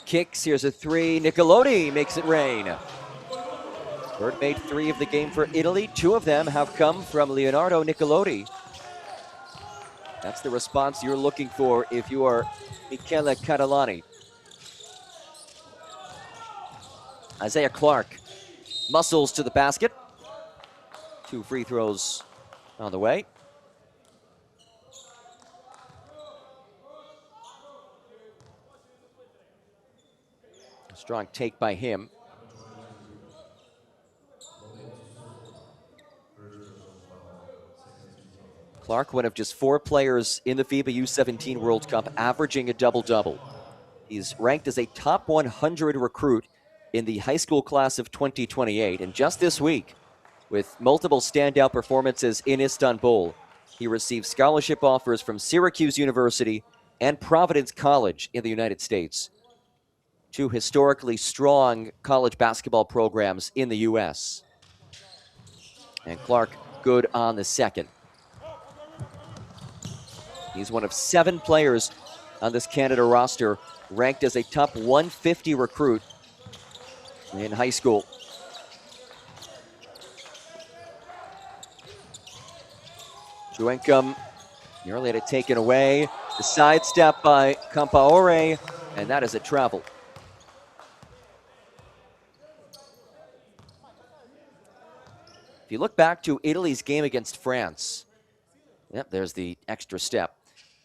kicks, here's a three. Nicolotti makes it rain. Bird made 3 of the game for Italy. 2 of them have come from Leonardo Nicolotti. That's the response you're looking for if you are Michele Catalani. Isaiah Clark muscles to the basket. 2 free throws on the way. A strong take by him. Clark, one of just 4 players in the FIBA U17 World Cup, averaging a double-double. He's ranked as a top 100 recruit in the high school class of 2028. And just this week, with multiple standout performances in Istanbul, he received scholarship offers from Syracuse University and Providence College in the United States. 2 historically strong college basketball programs in the U.S. And Clark good on the second. He's one of 7 players on this Canada roster ranked as a top 150 recruit in high school. Joenkum nearly had it taken away. The sidestep by Compaore, and that is a travel. If you look back to Italy's game against France, yep, there's the extra step.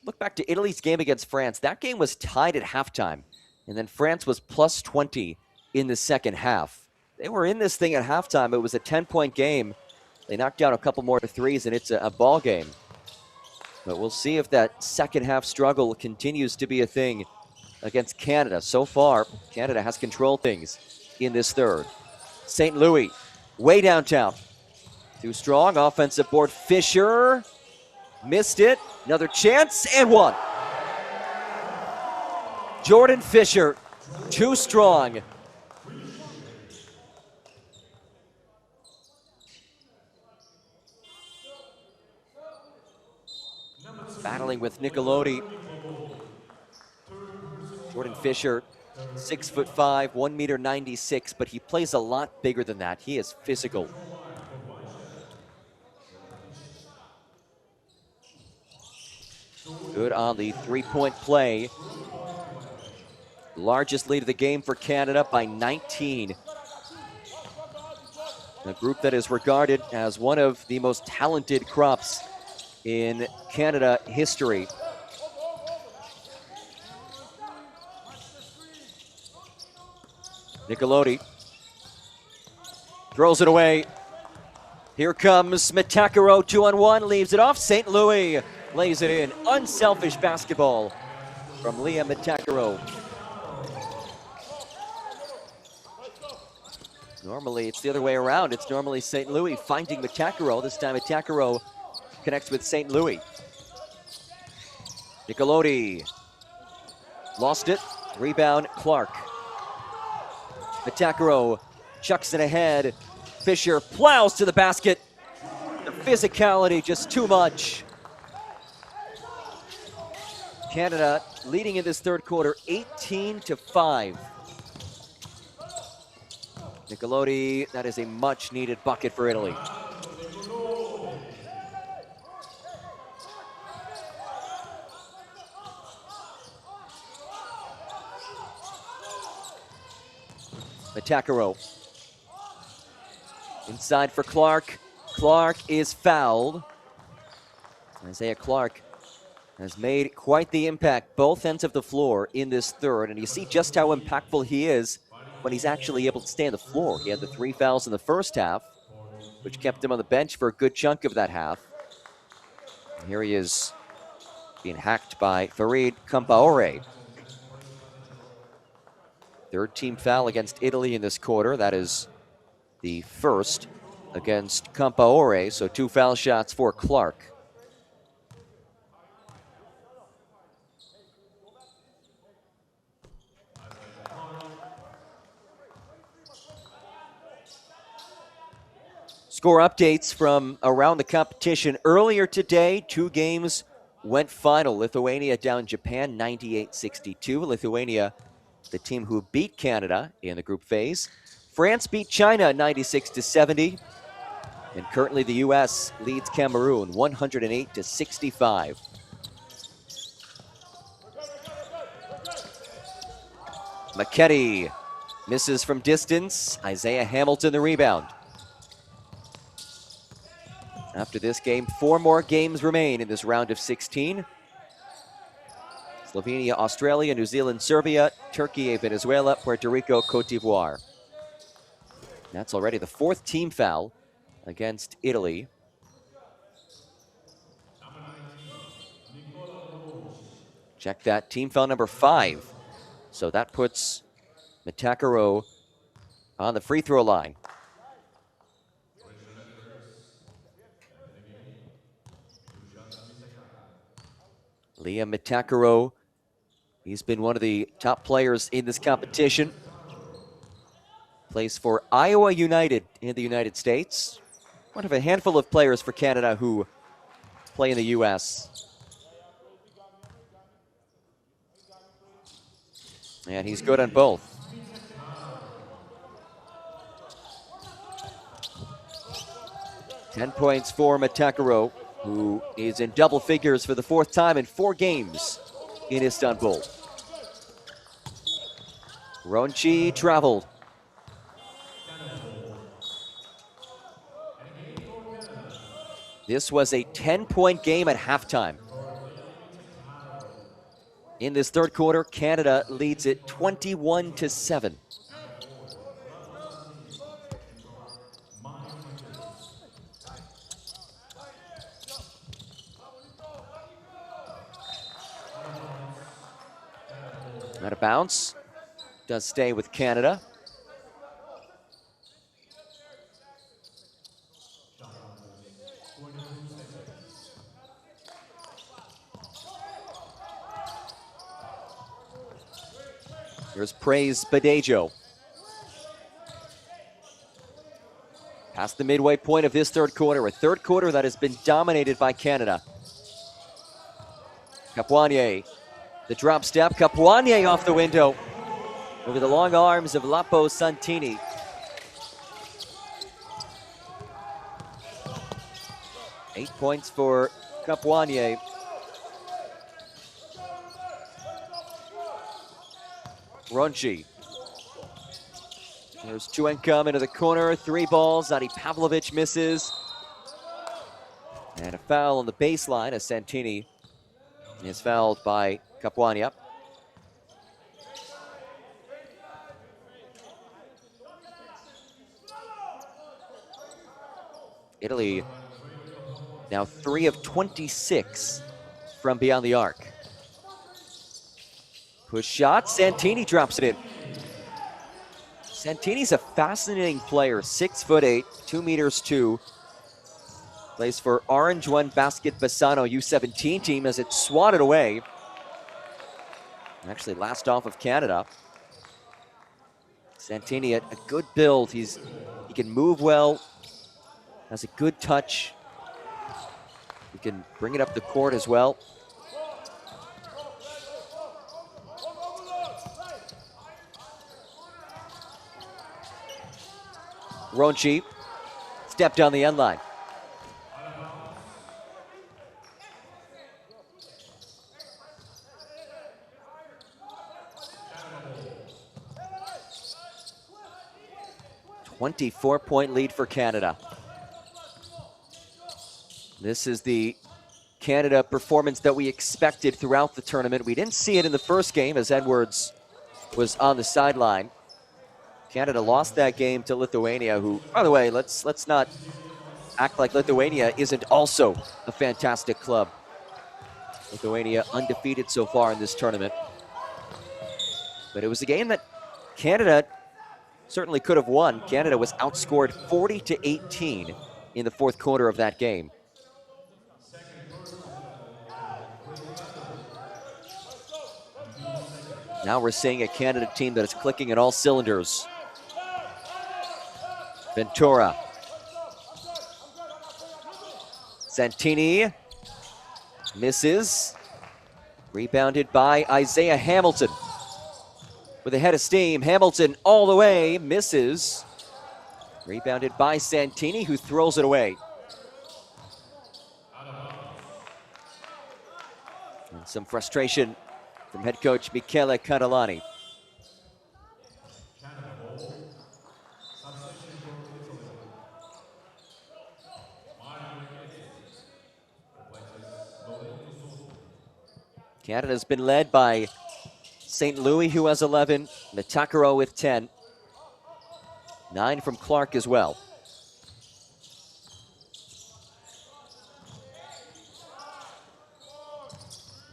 Look back to Italy's game against France. That game was tied at halftime, and then France was plus 20 in the second half. They were in this thing at halftime. It was a 10-point game. They knocked down a couple more threes, and it's a ball game. But we'll see if that second half struggle continues to be a thing against Canada. So far, Canada has controlled things in this third. St. Louis, way downtown. Too strong, offensive board. Fisher missed it. Another chance, and one. Jordan Fisher, too strong. Battling with Nicolotti. Jordan Fisher, 6'5", 1.96 m, but he plays a lot bigger than that. He is physical. Good on the three-point play. Largest lead of the game for Canada by 19. A group that is regarded as one of the most talented crops in Canada history. Nicolotti throws it away. Here comes Metakaro, 2-on-1, leaves it off. St. Louis lays it in. Unselfish basketball from Liam Metakaro. Normally it's the other way around. It's normally St. Louis finding Metakaro. This time Metakaro connects with St. Louis. Nicolotti lost it. Rebound, Clark. Metakaro chucks it ahead. Fisher plows to the basket. The physicality just too much. Canada leading in this third quarter 18-5. Nicolotti, that is a much needed bucket for Italy. Metakaro. Inside for Clark. Clark is fouled. Isaiah Clark has made quite the impact both ends of the floor in this third, and you see just how impactful he is when he's actually able to stay on the floor. He had the 3 fouls in the first half, which kept him on the bench for a good chunk of that half. And here he is being hacked by Farid Compaore. Third team foul against Italy in this quarter. That is the first against Compaore, so 2 foul shots for Clark. Score updates from around the competition. Earlier today, 2 games went final. Lithuania down Japan 98-62. Lithuania, the team who beat Canada in the group phase. France beat China 96-70. And currently the U.S. leads Cameroon 108-65. McKetty misses from distance. Isaiah Hamilton the rebound. After this game, 4 more games remain in this round of 16. Slovenia, Australia, New Zealand, Serbia, Turkey, Venezuela, Puerto Rico, Cote d'Ivoire. That's already the 4th team foul against Italy. Check that, team foul number 5. So that puts Metakaro on the free throw line. Liam Metakaro, he's been one of the top players in this competition. Plays for Iowa United in the United States. One of a handful of players for Canada who play in the U.S. And he's good on both. Ten points for Metakaro, who is in double figures for the 4th time in 4 games in Istanbul. Ronchi traveled. This was a 10-point game at halftime. In this 3rd quarter, Canada leads it 21-7. Out of bounds. Does stay with Canada. Here's Praise Badejo. Past the midway point of this 3rd quarter, a 3rd quarter that has been dominated by Canada. Capuanier, the drop step. Capuanier off the window over the long arms of Lapo Santini. Eight points for Capuanier. Ronchi. There's Chuencom into the corner. 3 balls. Adi Pavlovic misses. And a foul on the baseline as Santini is fouled by Capuania. Italy now 3 of 26 from beyond the arc. Push shot, Santini drops it in. Santini's a fascinating player, 6'8", 2 meters 2. Plays for Orange One Basket Bassano U17 team as it's swatted away. Actually last off of Canada. Santini, a good build. He can move well, has a good touch. He can bring it up the court as well. Ronchi, step down the end line. .24 lead for Canada. This is the Canada performance that we expected throughout the tournament. We didn't see it in the first game as Edwards was on the sideline. Canada lost that game to Lithuania, who, by the way, let's not act like Lithuania isn't also a fantastic club. Lithuania undefeated so far in this tournament. But it was a game that Canada certainly could have won. Canada was outscored 40-18 in the 4th quarter of that game. Now we're seeing a Canada team that is clicking at all cylinders. Ventura. Santini misses. Rebounded by Isaiah Hamilton. With a head of steam, Hamilton all the way, misses. Rebounded by Santini, who throws it away. And some frustration from head coach Michele Catalani. Canada's been led by St. Louis, who has 11, Metakaro with 10. 9 from Clark as well.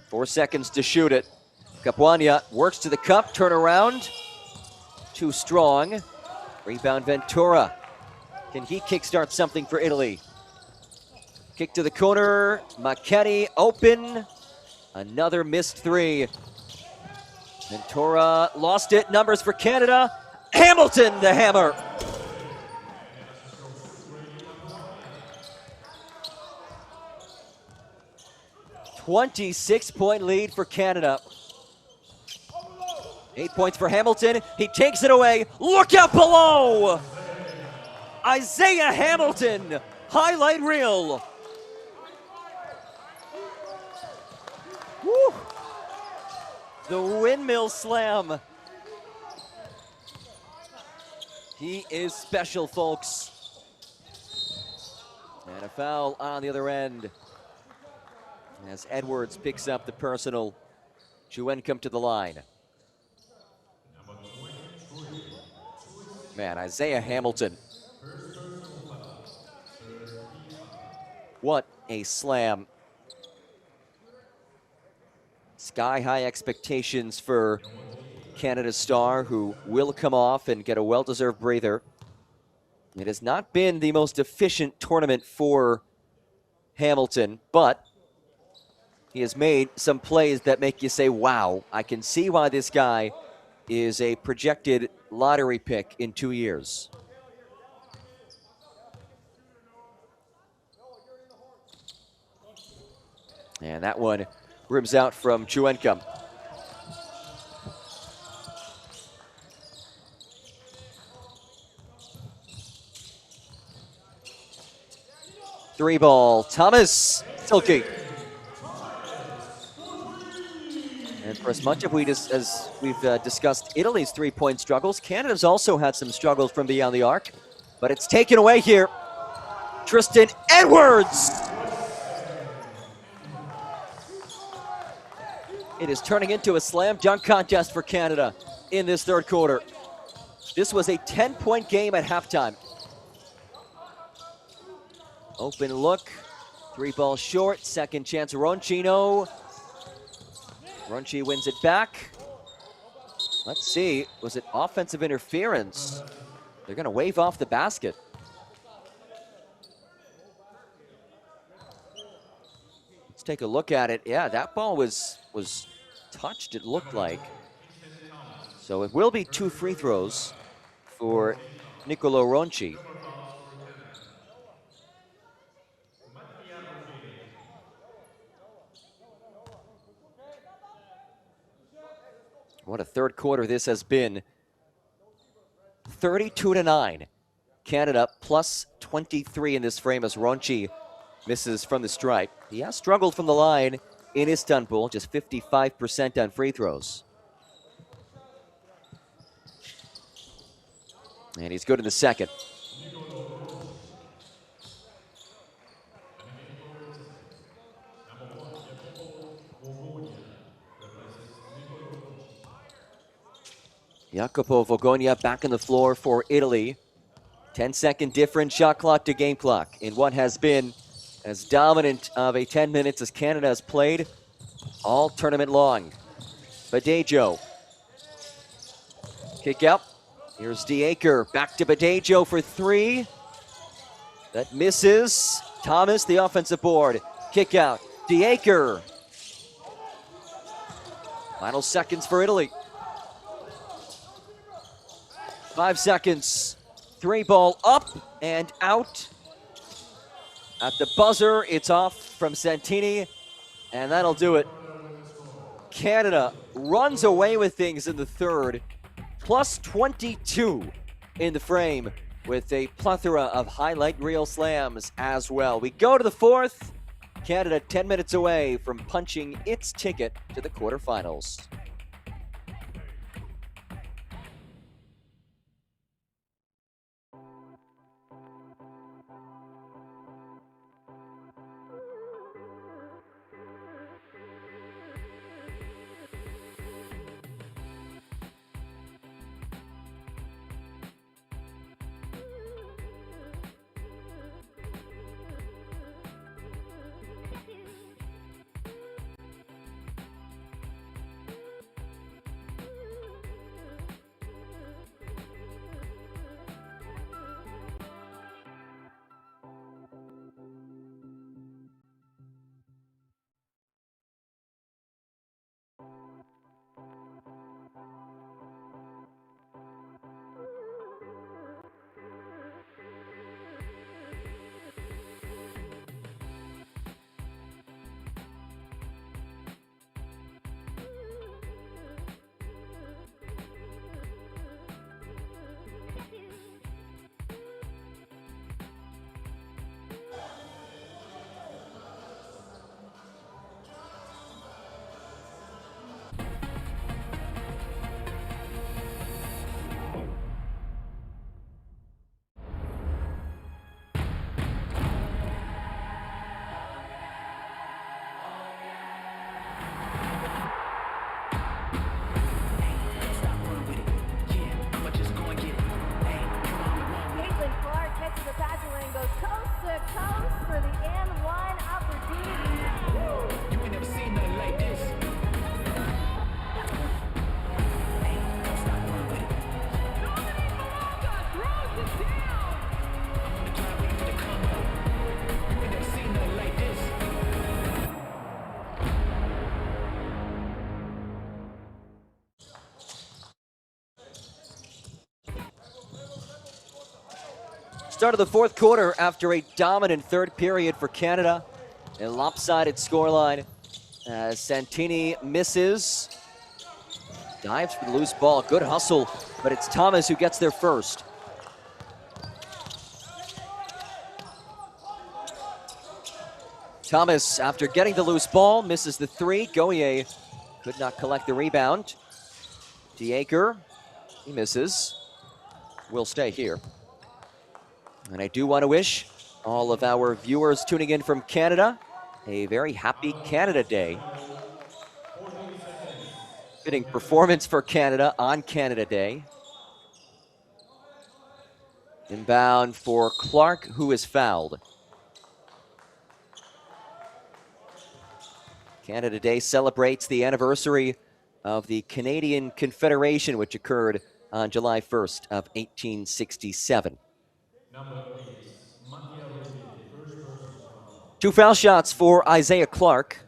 Four seconds to shoot it. Capuania works to the cup, turn around. Too strong. Rebound Ventura. Can he kickstart something for Italy? Kick to the corner. Macchetti open. Another missed three. Ventura lost it. Numbers for Canada. Hamilton, the hammer. .26 lead for Canada. 8 points for Hamilton. He takes it away. Look out below. Isaiah Hamilton. Highlight reel. Woo. The windmill slam. He is special, folks. And a foul on the other end. As Edwards picks up the personal. Juencom to the line. Man, Isaiah Hamilton. What a slam. Sky-high expectations for Canada's star, who will come off and get a well-deserved breather. It has not been the most efficient tournament for Hamilton, but he has made some plays that make you say, wow, I can see why this guy is a projected lottery pick in 2 years. And that one rims out from Juencom. Three ball, Thomas Silky. And for as much as we've discussed Italy's three-point struggles, Canada's also had some struggles from beyond the arc, but it's taken away here. Tristan Edwards. It is turning into a slam dunk contest for Canada in this third quarter. This was a 10-point game at halftime. Open look, three ball short, second chance, Roncino. Ronchi wins it back. Let's see, was it offensive interference? They're gonna wave off the basket. Let's take a look at it. Yeah, that ball was touched, it looked like. So it will be 2 free throws for Nicolo Ronchi. What a third quarter this has been. 32-9. Canada plus 23 in this frame as Ronchi misses from the stripe. He has struggled from the line in Istanbul, just 55% on free throws. And he's good in the second. Jacopo Vogonia back on the floor for Italy. 10-second difference, shot clock to game clock in what has been as dominant of a 10 minutes as Canada has played all tournament long. Badejo. Kick out. Here's Diaker. Back to Badejo for three. That misses. Thomas, the offensive board. Kick out. Diaker. Final seconds for Italy. 5 seconds. Three ball up and out. At the buzzer, it's off from Santini, and that'll do it. Canada runs away with things in the third, plus 22 in the frame, with a plethora of highlight reel slams as well. We go to the fourth. Canada 10 minutes away from punching its ticket to the quarterfinals. Start of the fourth quarter after a dominant third period for Canada. A lopsided scoreline as Santini misses. Dives for the loose ball. Good hustle, but it's Thomas who gets there first. Thomas, after getting the loose ball, misses the three. Goyer could not collect the rebound. Diaker, he misses. Will stay here. And I do want to wish all of our viewers tuning in from Canada a very happy Canada Day. Fitting performance for Canada on Canada Day. Inbound for Clark, who is fouled. Canada Day celebrates the anniversary of the Canadian Confederation, which occurred on July 1st of 1867. Two foul shots for Isaiah Clark.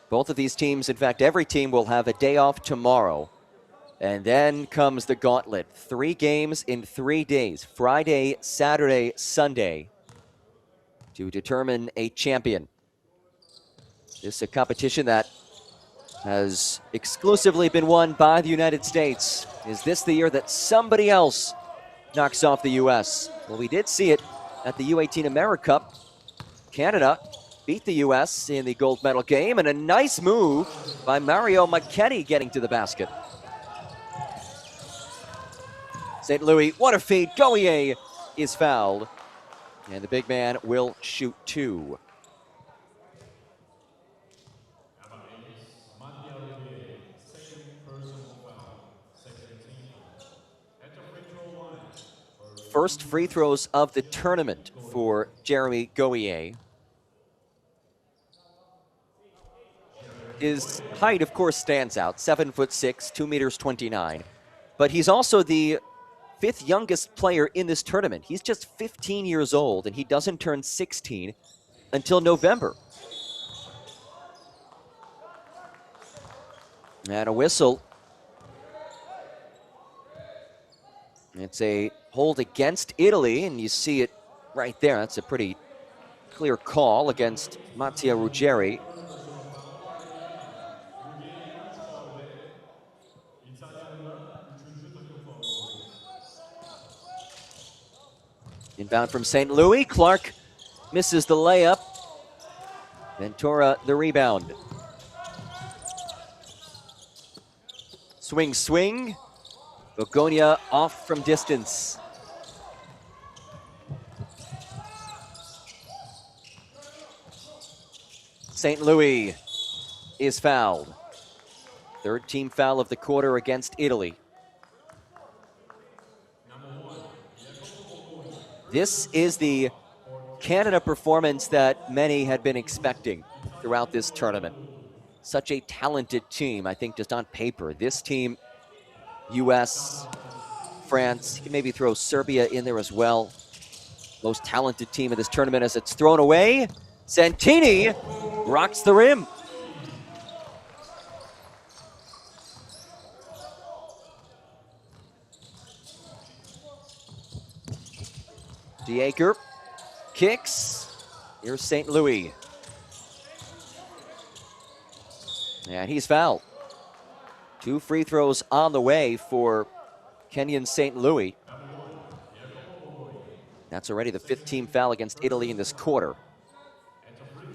Both of these teams, in fact, every team will have a day off tomorrow. And then comes the gauntlet. 3 games in 3 days, Friday, Saturday, Sunday, to determine a champion. This is a competition that has exclusively been won by the United States. Is this the year that somebody else knocks off the U.S.? Well, we did see it at the U18 AmeriCup. Canada beat the U.S. in the gold medal game, and a nice move by Mario McKenny getting to the basket. St. Louis, what a feed. Goyer is fouled, and the big man will shoot 2. First free throws of the tournament for Jeremy Goyer. His height, of course, stands out, 7'6", 2 meters 29. But he's also the 5th youngest player in this tournament. He's just 15 years old, and he doesn't turn 16 until November. And a whistle It's a hold against Italy, and you see it right there. That's a pretty clear call against Mattia Ruggeri. Inbound from St. Louis. Clark misses the layup. Ventura the rebound. Swing, swing. Bogonia off from distance. St. Louis is fouled. Third team foul of the quarter against Italy. This is the Canada performance that many had been expecting throughout this tournament. Such a talented team, I think, just on paper. This team, US, France, you can maybe throw Serbia in there as well. Most talented team of this tournament as it's thrown away. Santini rocks the rim. DeAker kicks. Here's St. Louis. And he's fouled. 2 free throws on the way for Kenyan St. Louis. That's already the 5th team foul against Italy in this quarter.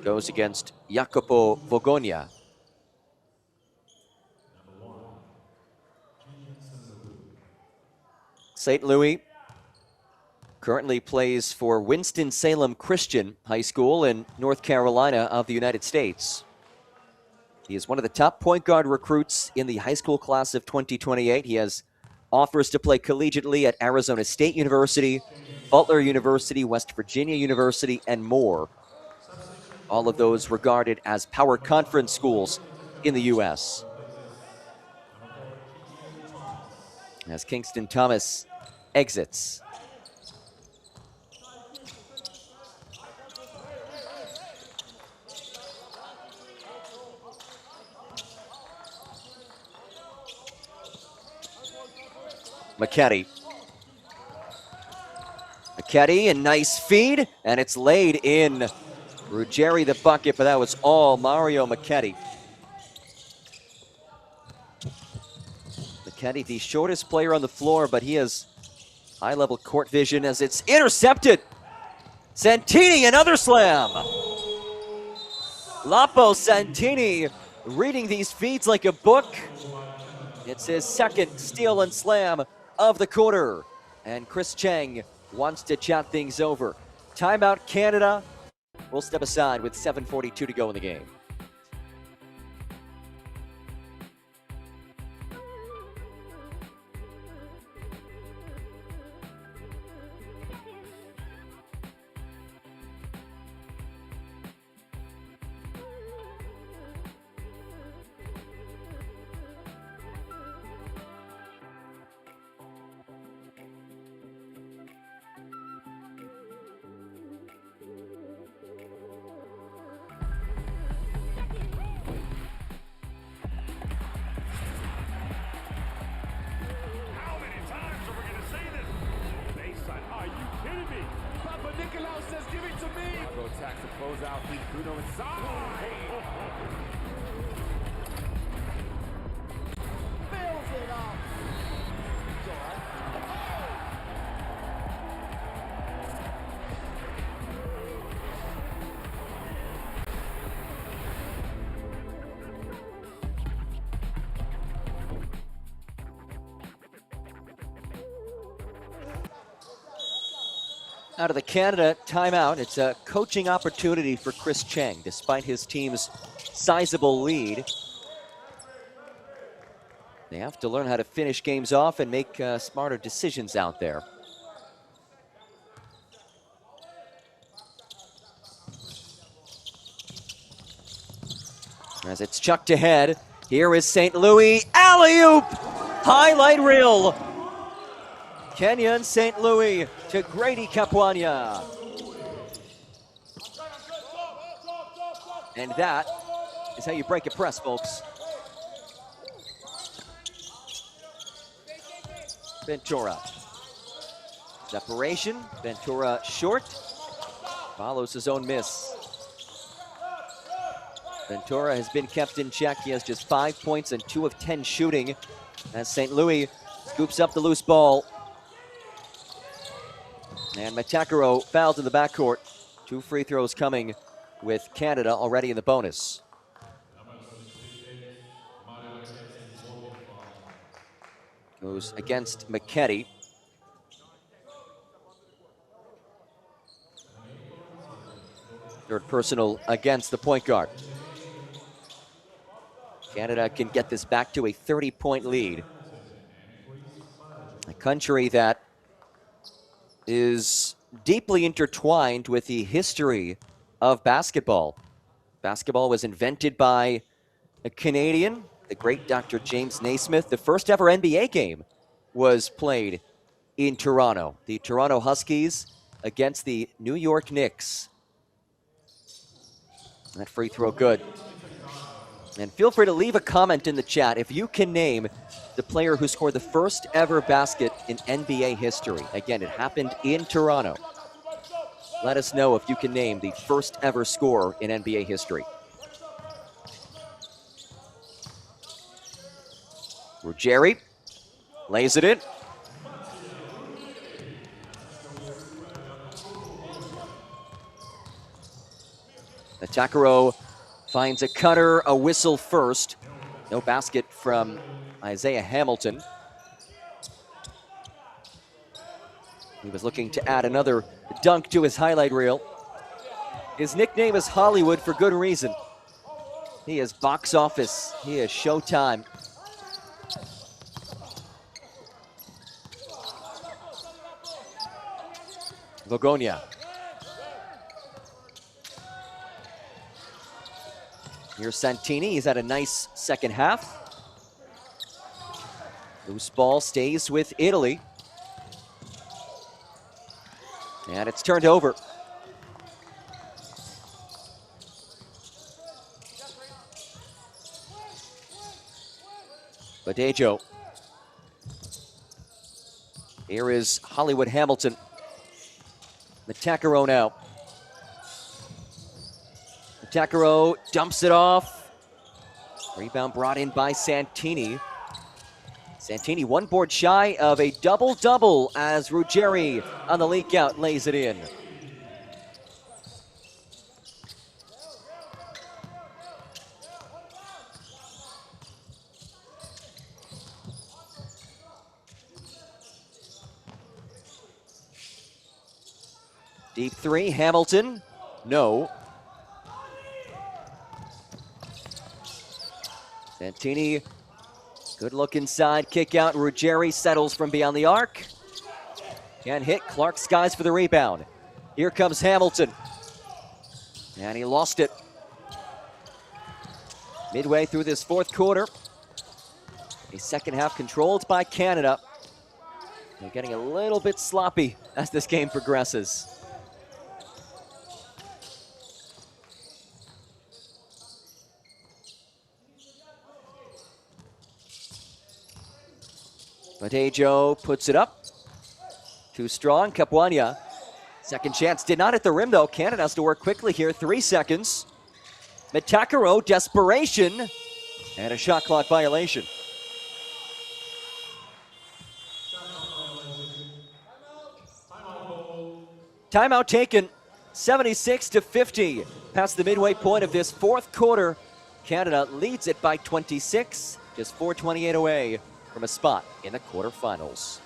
Goes against Jacopo Bogonia. St. Louis currently plays for Winston-Salem Christian High School in North Carolina of the United States. He is one of the top point guard recruits in the high school class of 2028. He has offers to play collegiately at Arizona State University, Butler University, West Virginia University, and more. All of those regarded as power conference schools in the U.S. As Kingston Thomas exits. McKetty. McKetty, a nice feed, and it's laid in. Ruggeri the bucket, but that was all Mario McKetty. McKetty, the shortest player on the floor, but he has high-level court vision as it's intercepted. Santini, another slam. Lapo Santini reading these feeds like a book. It's his 2nd steal and slam of the quarter. And Chris Cheng wants to chat things over. Timeout Canada. We'll step aside with 7:42 to go in the game. How many times are we going to see this? Baseline. Are you kidding me? Papa Nicolau says, give it to me. Macro attacks to close out. Feed Bruno inside. Fills it up. It's all right. Out of the Canada timeout, it's a coaching opportunity for Chris Cheng, despite his team's sizable lead. They have to learn how to finish games off and make smarter decisions out there. As it's chucked ahead, here is St. Louis, alley-oop! Highlight reel. Kenyan St. Louis to Grady Capuana. And that is how you break a press, folks. Ventura. Separation, Ventura short, follows his own miss. Ventura has been kept in check. He has just 5 points and 2 of 10 shooting as St. Louis scoops up the loose ball. And Matakaro fouled in the backcourt. 2 free throws coming with Canada already in the bonus. Goes against McKetty. Third personal against the point guard. Canada can get this back to a 30-point lead. A country that is deeply intertwined with the history of basketball. Basketball was invented by a Canadian, the great Dr. James Naismith. The first ever NBA game was played in Toronto. The Toronto Huskies against the New York Knicks. That free throw good. And feel free to leave a comment in the chat if you can name the player who scored the first ever basket in NBA history. Again, it happened in Toronto. Let us know if you can name the first ever scorer in NBA history. Ruggieri lays it in. Matakaro finds a cutter, a whistle first. No basket from Isaiah Hamilton. He was looking to add another dunk to his highlight reel. His nickname is Hollywood for good reason. He is box office. He is showtime. Vogonia. Here's Santini. He's had a nice second half. Loose ball stays with Italy. And it's turned over. Badejo. Here is Hollywood Hamilton. Matakaro now. Matakaro dumps it off. Rebound brought in by Santini. Santini 1 board shy of a double-double as Ruggieri on the leak out lays it in. Deep three, Hamilton, no. Santini, good look inside, kick out. Ruggieri settles from beyond the arc. Can't hit, Clark skies for the rebound. Here comes Hamilton. And he lost it. Midway through this fourth quarter. A second half controlled by Canada. They're getting a little bit sloppy as this game progresses. Badejo puts it up. Too strong, Capuania. Second chance, did not hit the rim though. Canada has to work quickly here, 3 seconds. Matakaro, desperation, and a shot clock violation. Timeout taken, 76-50. Past the midway point of this fourth quarter, Canada leads it by 26, just 4:28 away from a spot in the quarterfinals.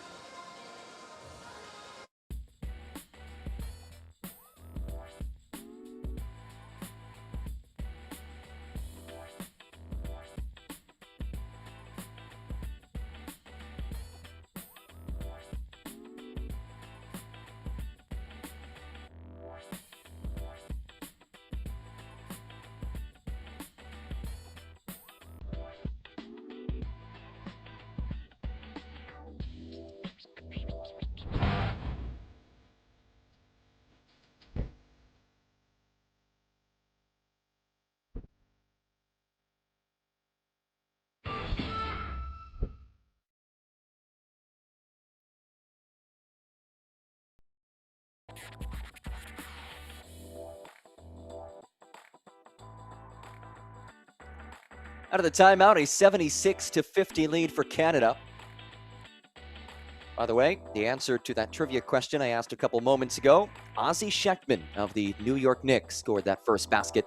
Out of the timeout, a 76-50 lead for Canada. By the way, the answer to that trivia question I asked a couple moments ago, Ozzie Sheckman of the New York Knicks scored that first basket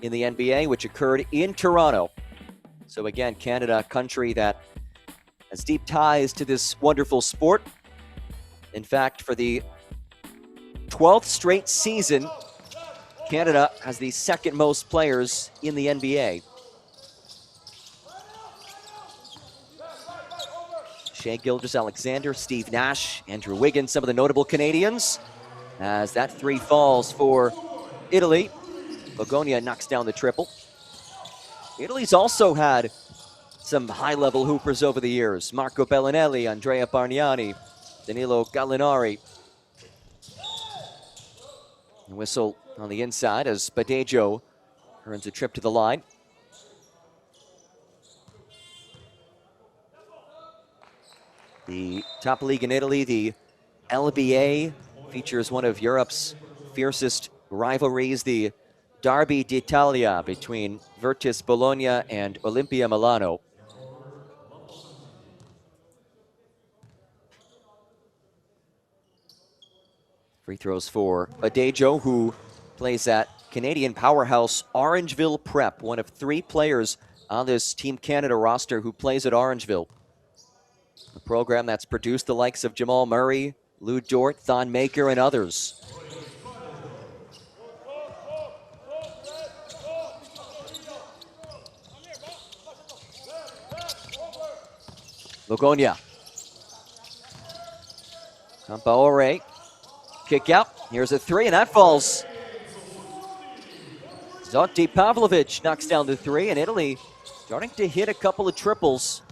in the NBA, which occurred in Toronto. So again, Canada, a country that has deep ties to this wonderful sport. In fact, for the 12th straight season, Canada has the second most players in the NBA. Shea Gilgeous-Alexander, Steve Nash, Andrew Wiggins, some of the notable Canadians. As that three falls for Italy, Begonia knocks down the triple. Italy's also had some high-level hoopers over the years. Marco Bellinelli, Andrea Bargnani, Danilo Gallinari. The whistle on the inside as Badejo earns a trip to the line. The top league in Italy, the LBA, features one of Europe's fiercest rivalries, the Derby d'Italia between Virtus Bologna and Olimpia Milano. Free throws for Badejo, who plays at Canadian powerhouse Orangeville Prep, one of three players on this Team Canada roster who plays at Orangeville. A program that's produced the likes of Jamal Murray, Lou Dort, Thon Maker, and others. Begonia. Campaore. Kick out. Here's a three, and that falls. Zoti Pavlovic knocks down the three, and Italy starting to hit a couple of triples.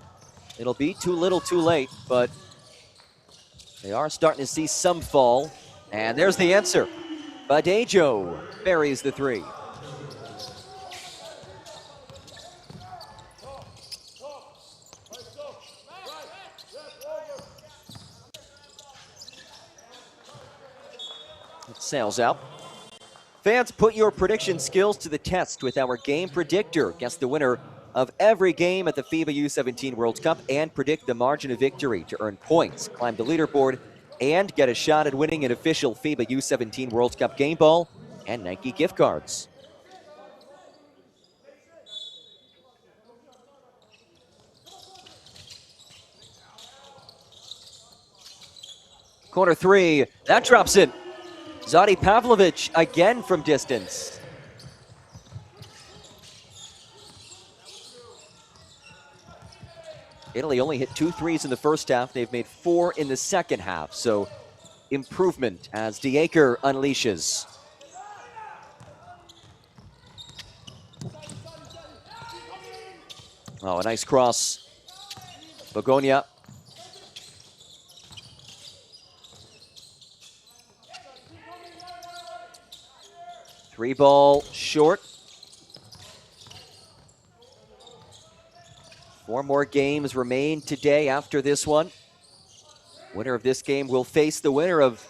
It'll be too little too late, but they are starting to see some fall. And there's the answer. Badejo buries the three. It sails out. Fans, put your prediction skills to the test with our game predictor. Guess the winner of every game at the FIBA U17 World Cup and predict the margin of victory to earn points, climb the leaderboard, and get a shot at winning an official FIBA U17 World Cup game ball and Nike gift cards. Corner three, that drops in. Zoti Pavlovic again from distance. Italy only hit 2 threes in the first half. They've made 4 in the second half. So improvement as Diaker unleashes. Oh, a nice cross. Begonia. Three ball short. 4 more games remain today after this one. Winner of this game will face the winner of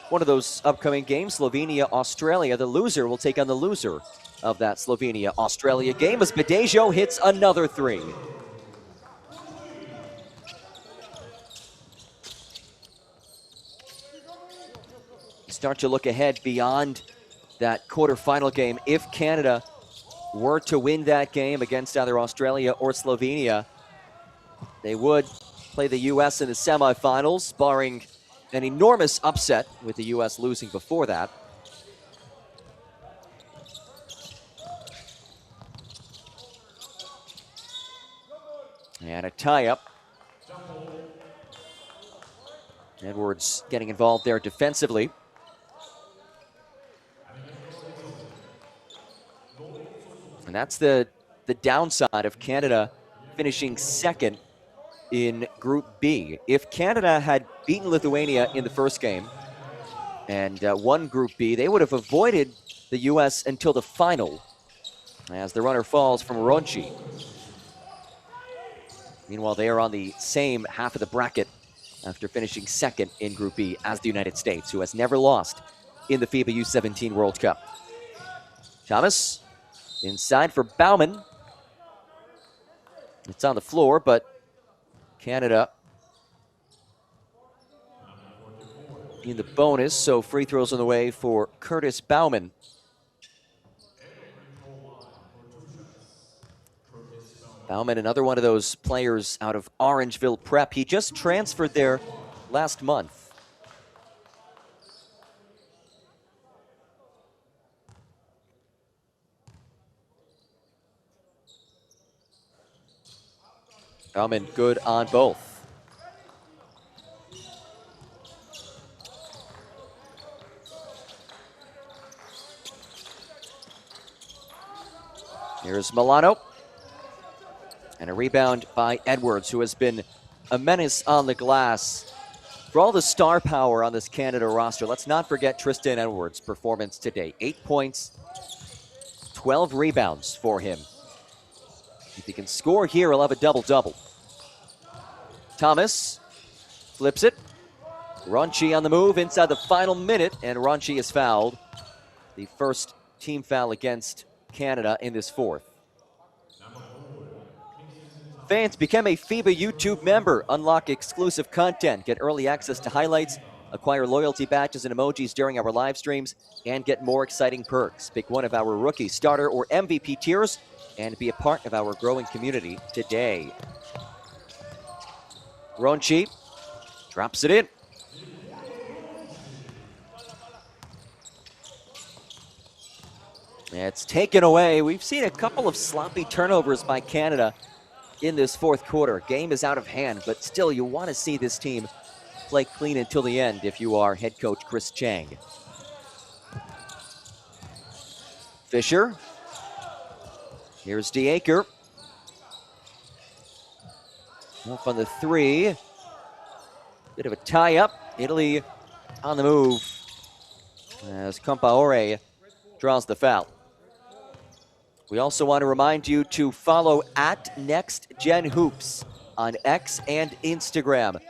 one of those upcoming games, Slovenia-Australia. The loser will take on the loser of that Slovenia-Australia game as Badejo hits another three. You start to look ahead beyond that quarterfinal game. If Canada were to win that game against either Australia or Slovenia, they would play the U.S. in the semifinals, barring an enormous upset with the U.S. losing before that. And a tie-up. Edwards getting involved there defensively. And that's the downside of Canada finishing second in Group B. If Canada had beaten Lithuania in the first game and won Group B, they would have avoided the U.S. until the final as the runner falls from Ronchi. Meanwhile, they are on the same half of the bracket after finishing second in Group B as the United States, who has never lost in the FIBA U17 World Cup. Thomas inside for Bauman. It's on the floor, but Canada in the bonus, so free throws on the way for Curtis Bauman. Bauman, another one of those players out of Orangeville Prep. He just transferred there last month. Bauman good on both. Here's Milano. And a rebound by Edwards, who has been a menace on the glass. For all the star power on this Canada roster, let's not forget Tristan Edwards' performance today. 8 points, 12 rebounds for him. If he can score here, he'll have a double-double. Thomas flips it. Ronchi on the move inside the final minute, and Ronchi is fouled. The first team foul against Canada in this fourth. Fans, become a FIBA YouTube member. Unlock exclusive content. Get early access to highlights. Acquire loyalty badges and emojis during our live streams. And get more exciting perks. Pick one of our rookie, starter, or MVP tiers. And be a part of our growing community today. Ronchi drops it in. It's taken away. We've seen a couple of sloppy turnovers by Canada in this fourth quarter. Game is out of hand, but still you want to see this team play clean until the end if you are head coach Chris Chang. Fisher. Here's DeAker. Off on the three. Bit of a tie-up. Italy on the move as Compaore draws the foul. We also want to remind you to follow at NextGenHoops on X and Instagram.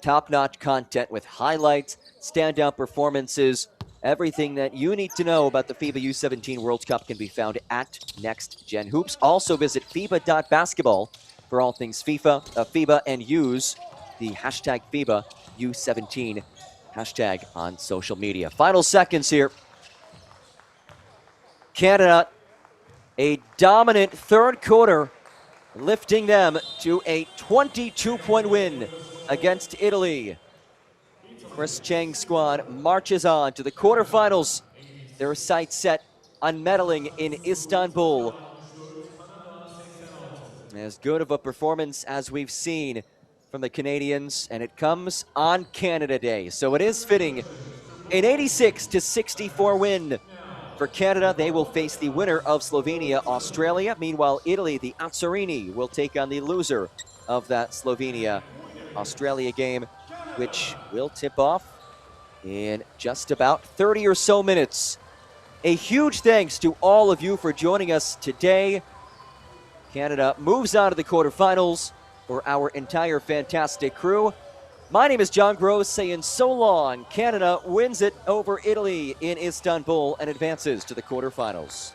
Top-notch content with highlights, standout performances, everything that you need to know about the FIBA U17 World Cup can be found at NextGenHoops. Also visit FIBA.basketball for all things FIBA, and use the hashtag FIBA U17 hashtag on social media. Final seconds here. Canada, a dominant third quarter, lifting them to a 22-point win against Italy. Chris Chang's squad marches on to the quarterfinals. Their sights set on medaling in Istanbul. As good of a performance as we've seen from the Canadians, and it comes on Canada Day. So it is fitting, an 86-64 win for Canada. They will face the winner of Slovenia-Australia. Meanwhile, Italy, the Azzorini, will take on the loser of that Slovenia-Australia game, which will tip off in just about 30 or so minutes. A huge thanks to all of you for joining us today. Canada moves on to the quarterfinals. For our entire fantastic crew, my name is John Gross, saying so long. Canada wins it over Italy in Istanbul and advances to the quarterfinals.